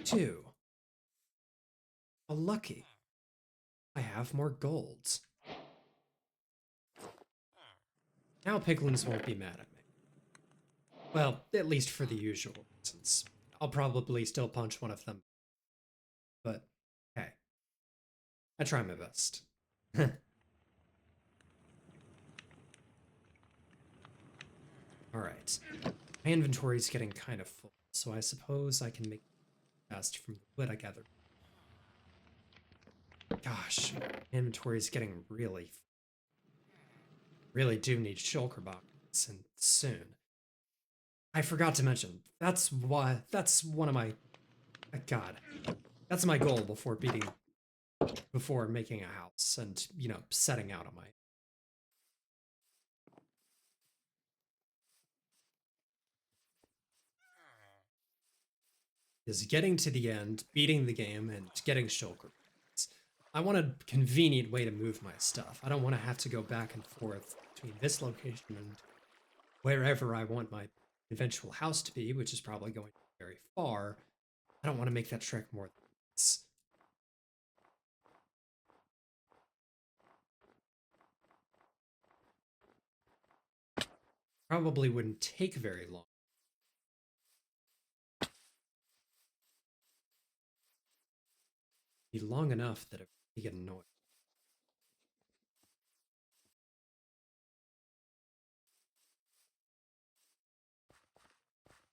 do. Oh, lucky. I have more golds. Now piglins won't be mad at me. Well, at least for the usual reasons. I'll probably still punch one of them. But, hey. I try my best. Alright. My inventory's getting kind of full, so I suppose I can make fast from the wood I gathered. Gosh, my inventory's getting really full. Really do need shulker boxes, and soon. I forgot to mention, that's one of my, God, that's my goal before making a house and, setting out on my. Is getting to the end, beating the game, and getting shulker. I want a convenient way to move my stuff. I don't want to have to go back and forth between this location and wherever I want my eventual house to be, which is probably going very far. I don't want to make that trek more than once. Probably wouldn't take very long. Be long enough that it would get annoying.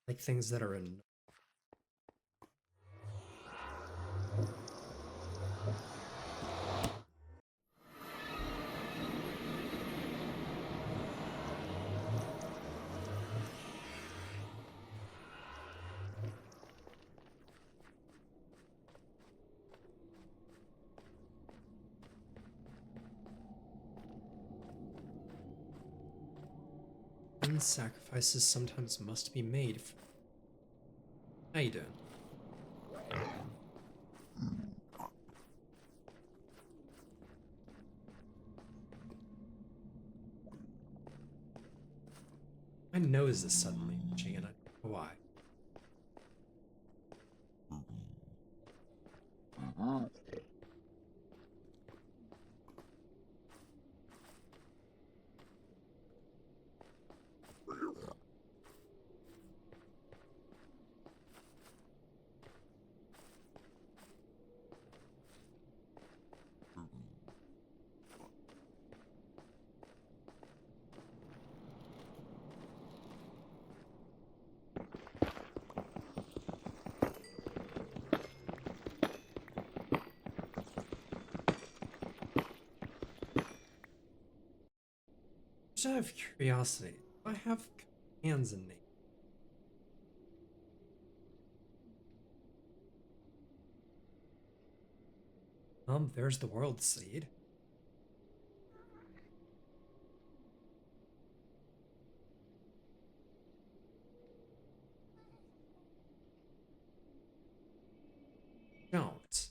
Like things that are in. And sacrifices sometimes must be made. How you doing? My nose is suddenly itching, and I don't know why. Just out of curiosity, do I have commands in name? There's the world seed. Don't.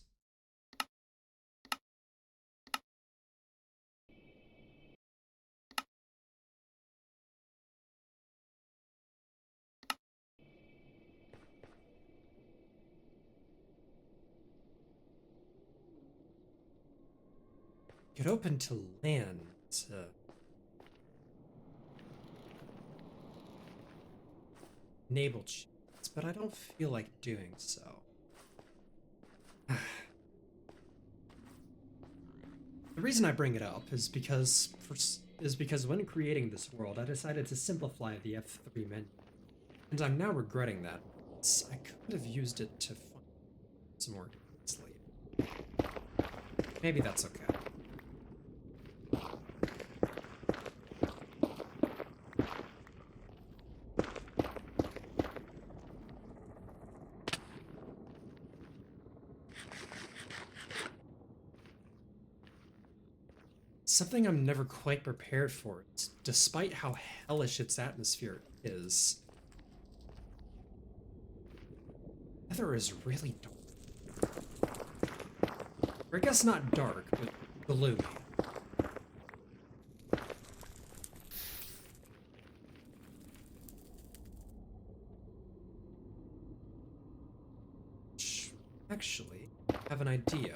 Get open to land. Enable cheats, but I don't feel like doing so. The reason I bring it up is because when creating this world, I decided to simplify the F3 menu, and I'm now regretting that. I could have used it to find some more easily. Maybe that's okay. Something I'm never quite prepared for, despite how hellish its atmosphere is. Weather is really dark. Or I guess not dark, but gloomy. Actually, I have an idea.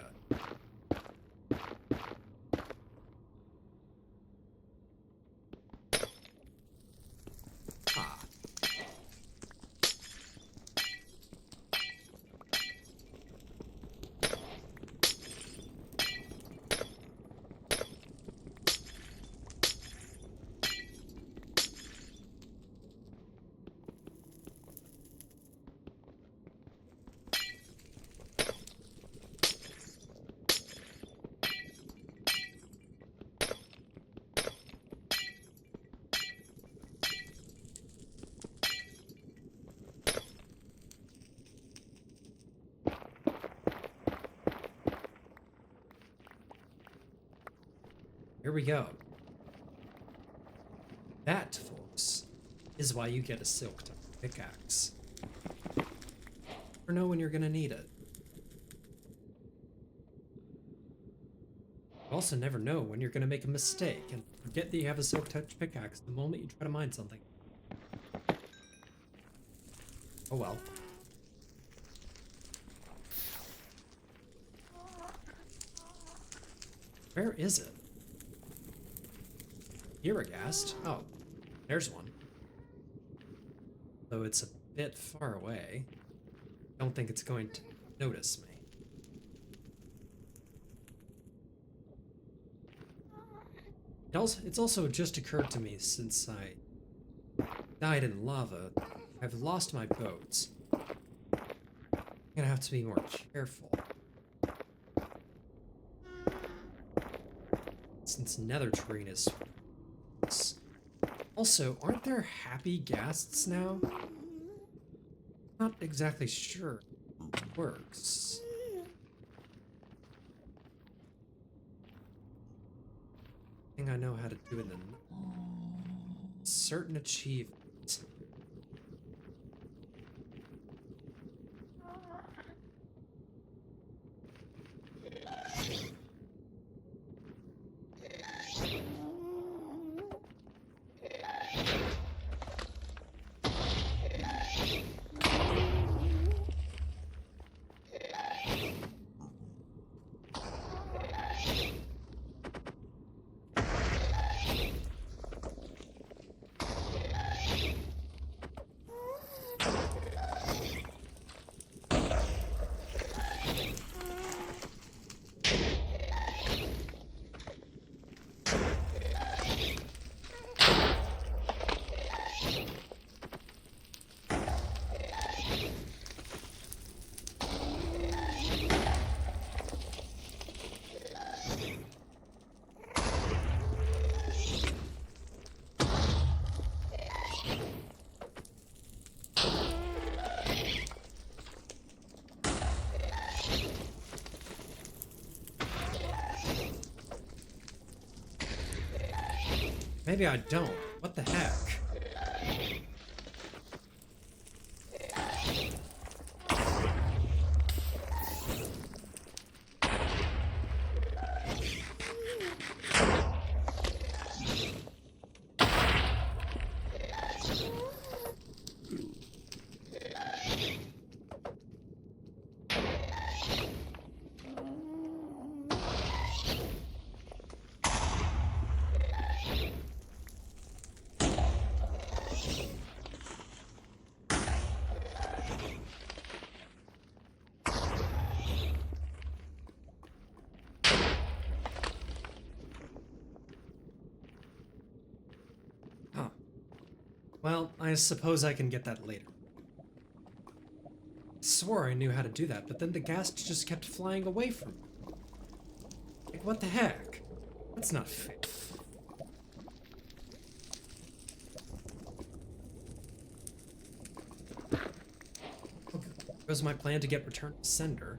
we go. That, folks, is why you get a silk pickaxe. Or know when you're gonna need it. You also never know when you're gonna make a mistake and forget that you have a silk touch pickaxe the moment you try to mine something. Oh well. Where is it? Here, a ghast. Oh, there's one. Though it's a bit far away. Don't think it's going to notice me. It's also just occurred to me since I died in lava, I've lost my boats. I'm gonna have to be more careful. Since nether terrain is... Also, aren't there happy ghasts now? Not exactly sure how it works. Thing I know how to do in the certain achievement. Maybe I don't. What the heck? Well, I suppose I can get that later. I swore I knew how to do that, but then the ghast just kept flying away from me. Like, what the heck? That's not fair. Okay, there goes my plan to get Return to Sender.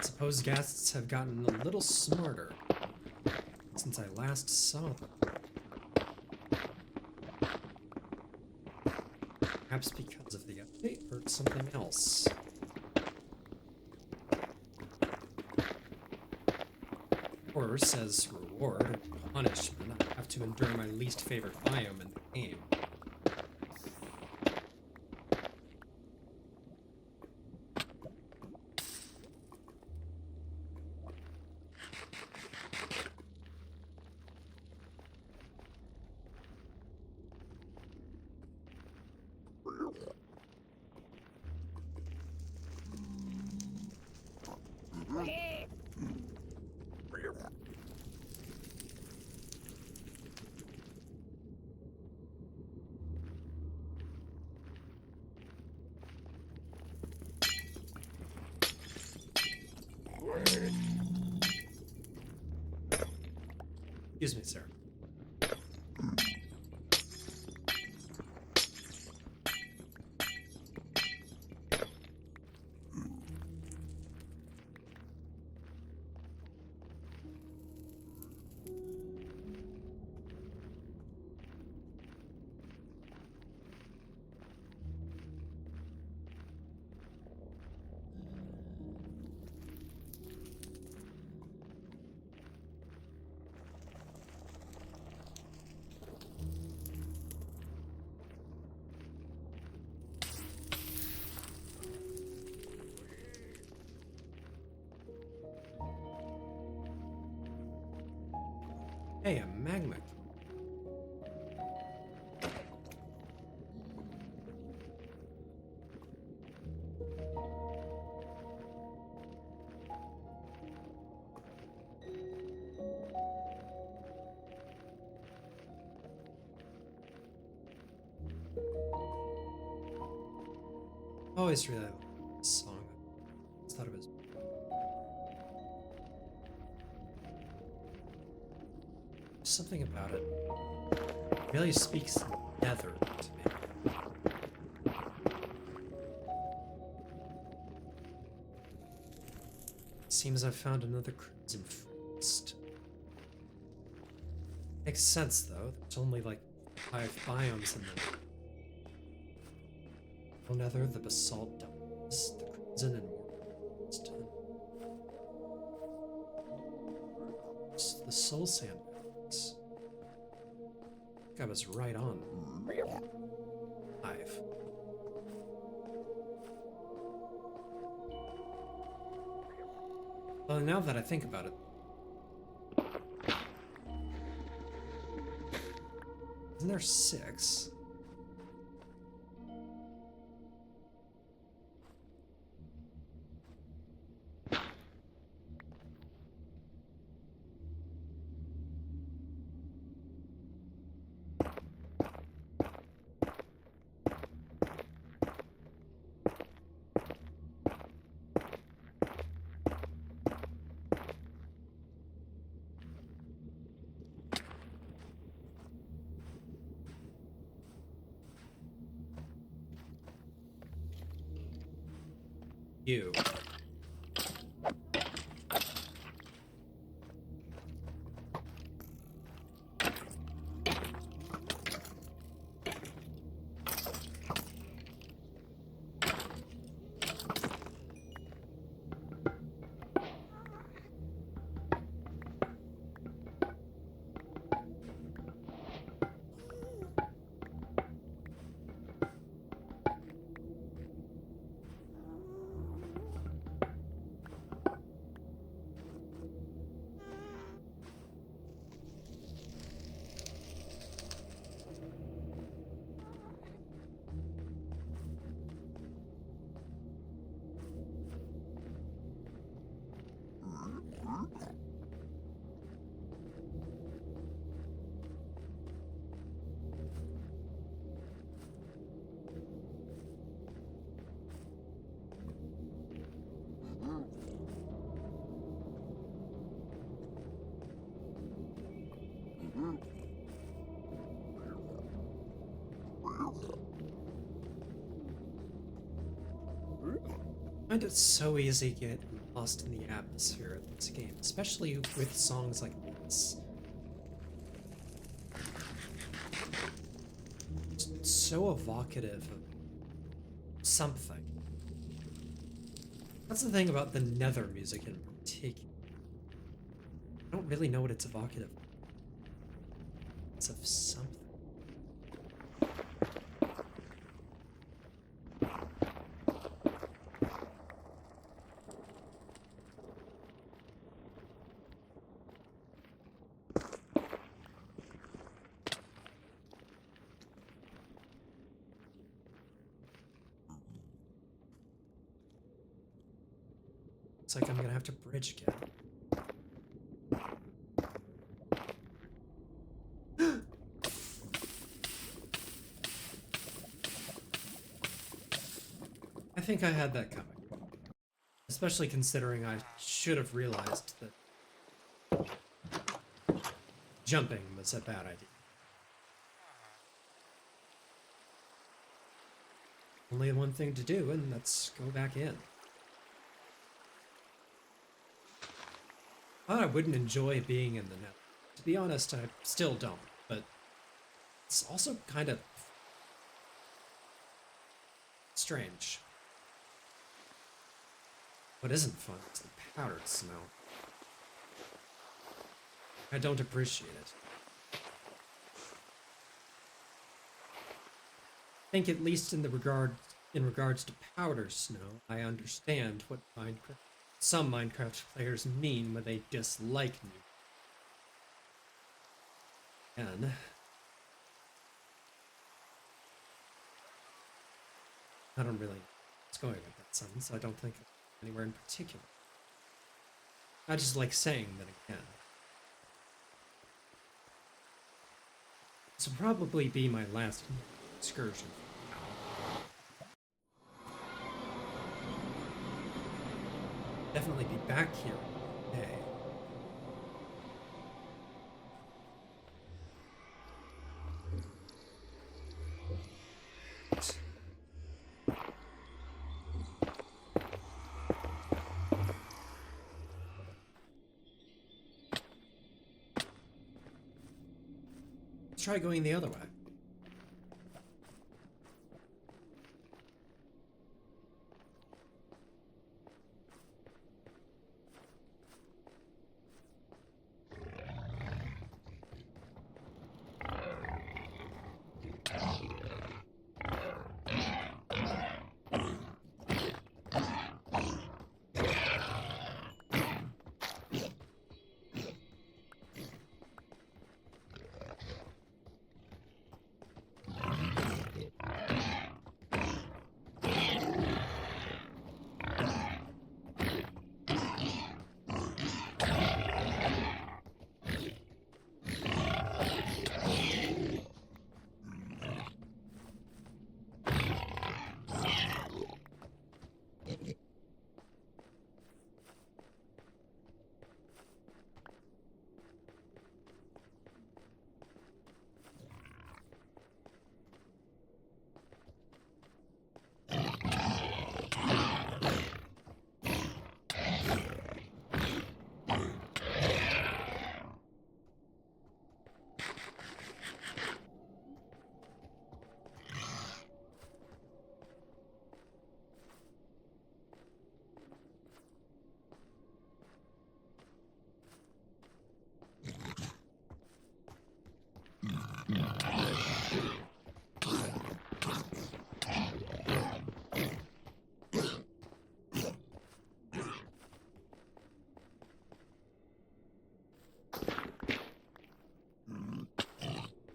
Suppose ghasts have gotten a little smarter since I last saw them. Perhaps because of the update or something else. Or, says reward and punishment, I have to endure my least favorite biome in the game. Excuse me, sir. Hey, a magma. I always really like this song. I just thought it was something about it. It really speaks Nether to me. Seems I've found another Crimson Forest. Makes sense though. There's only like 5 biomes in them. No Nether, the Basalt Domes, the Crimson and Mortal Forest, the Soul Sand Mountains. I think I was right on. 5. Well, now that I think about it, isn't there 6? You. I find it so easy to get lost in the atmosphere of this game, especially with songs like this. It's so evocative of something. That's the thing about the Nether music in particular. I don't really know what it's evocative of. It's of something. Looks like I'm gonna have to bridge again. I think I had that coming. Especially considering I should have realized that jumping was a bad idea. Only one thing to do, and that's go back in. I thought I wouldn't enjoy being in the Nether. To be honest, I still don't, but it's also kind of strange. What isn't fun is the powdered smell. I don't appreciate it. I think at least in regards to powder snow, I understand what some Minecraft players mean when they dislike new. And I don't really know what's going with that sentence. I don't think anywhere in particular. I just like saying that again. This will probably be my last excursion. Definitely be back here today. Let's try going the other way.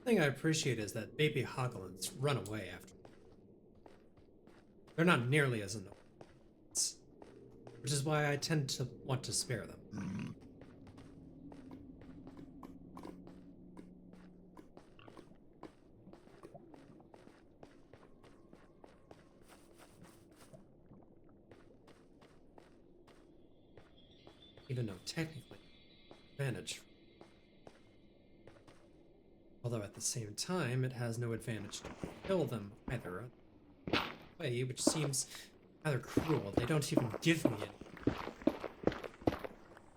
The thing I appreciate is that baby hoglins run away after. They're not nearly as annoying, which is why I tend to want to spare them. Even though technically, advantage. Although at the same time, it has no advantage to kill them either. Way, which seems rather cruel. They don't even give me any.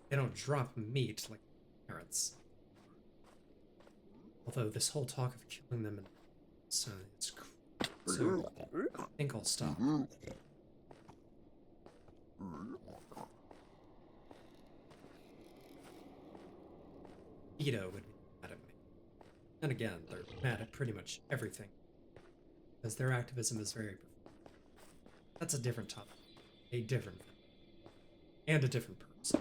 They don't drop meat like parrots. Although this whole talk of killing them, it's so I think I'll stop. Ito would be mad at me. And again, they're mad at pretty much everything. Because their activism is very... That's a different topic. A different thing. And a different person.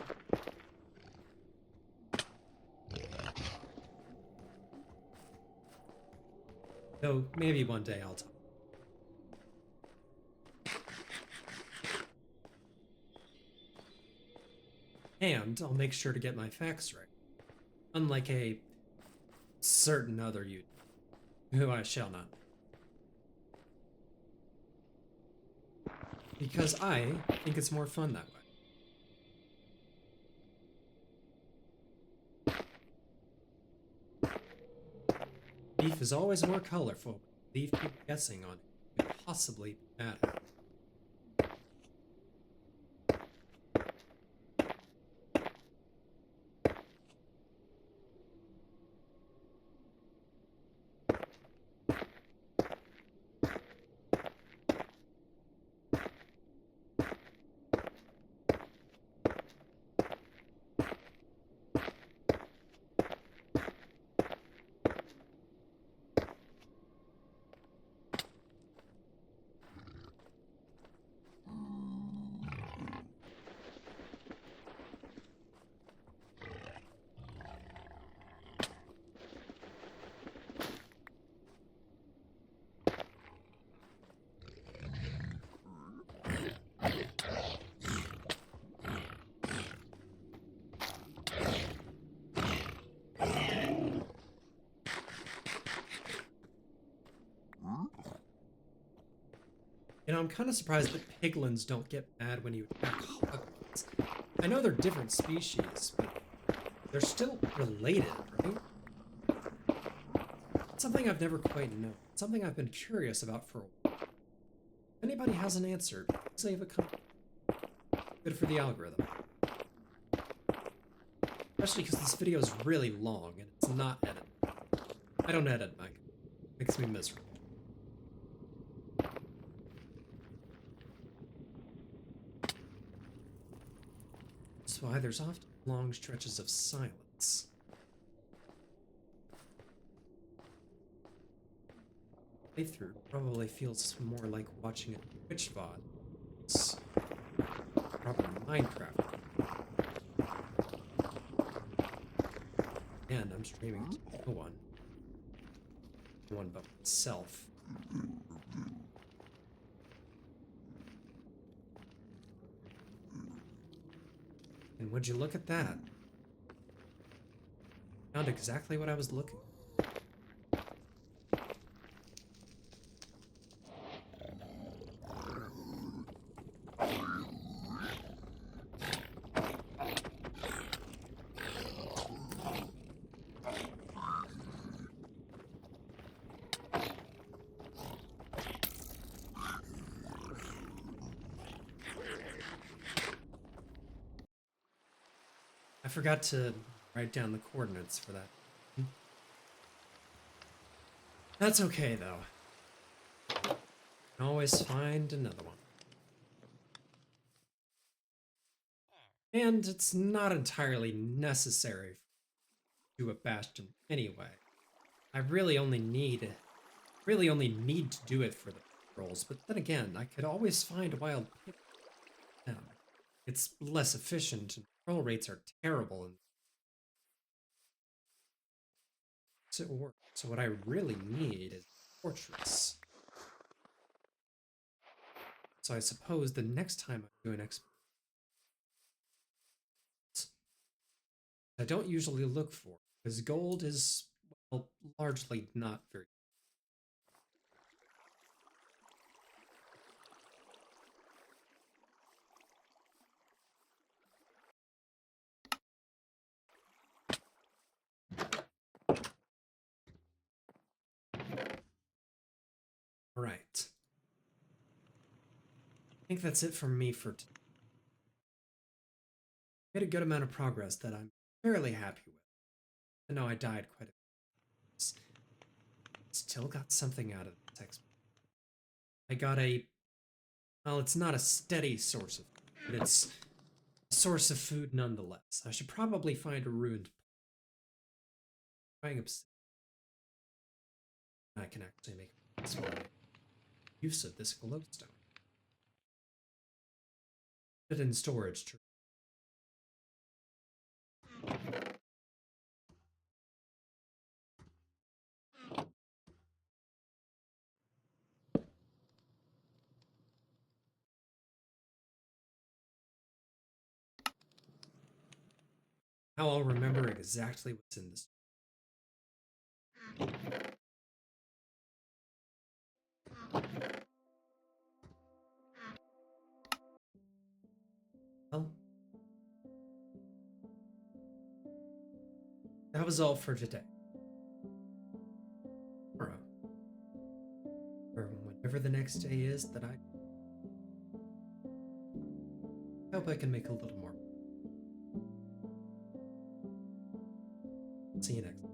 Though, maybe one day I'll talk. And I'll make sure to get my facts right. Unlike a certain other youth, who I shall not. Because I think it's more fun that way. Beef is always more colorful. Leave people guessing on it. Could possibly be mad at. You know, I'm kind of surprised that piglins don't get mad when you attack hoglins. I know they're different species, but they're still related, right? Something I've never quite known. Something I've been curious about for a while. If anybody has an answer, please leave a comment. Good for the algorithm. Especially because this video is really long and it's not edited. I don't edit, Mike. Makes me miserable. That's why there's often long stretches of silence. Playthrough probably feels more like watching a Twitch VOD. It's proper Minecraft. And I'm streaming to no one. No one but myself. And would you look at that? Found exactly what I was looking for. I forgot to write down the coordinates for that. That's okay, though. Can always find another one. And it's not entirely necessary to do a bastion anyway. I really only need to do it for the rolls, but then again, I could always find wild pig. It's less efficient, and roll rates are terrible, and so it works. So what I really need is a fortress. So I suppose the next time I do an expedition, I don't usually look for, because gold is, well, largely not very. All right. I think that's it from me for today. Made a good amount of progress that I'm fairly happy with. I know I died quite a bit. Still got something out of this expedition. I got well, it's not a steady source of food, but it's a source of food nonetheless. I should probably find a ruined place. I can actually make use of this glowstone. Put it in storage. Now I'll remember exactly what's in this. Well, that was all for today. Tomorrow, or whenever the next day is that I hope I can make a little more. See you next time.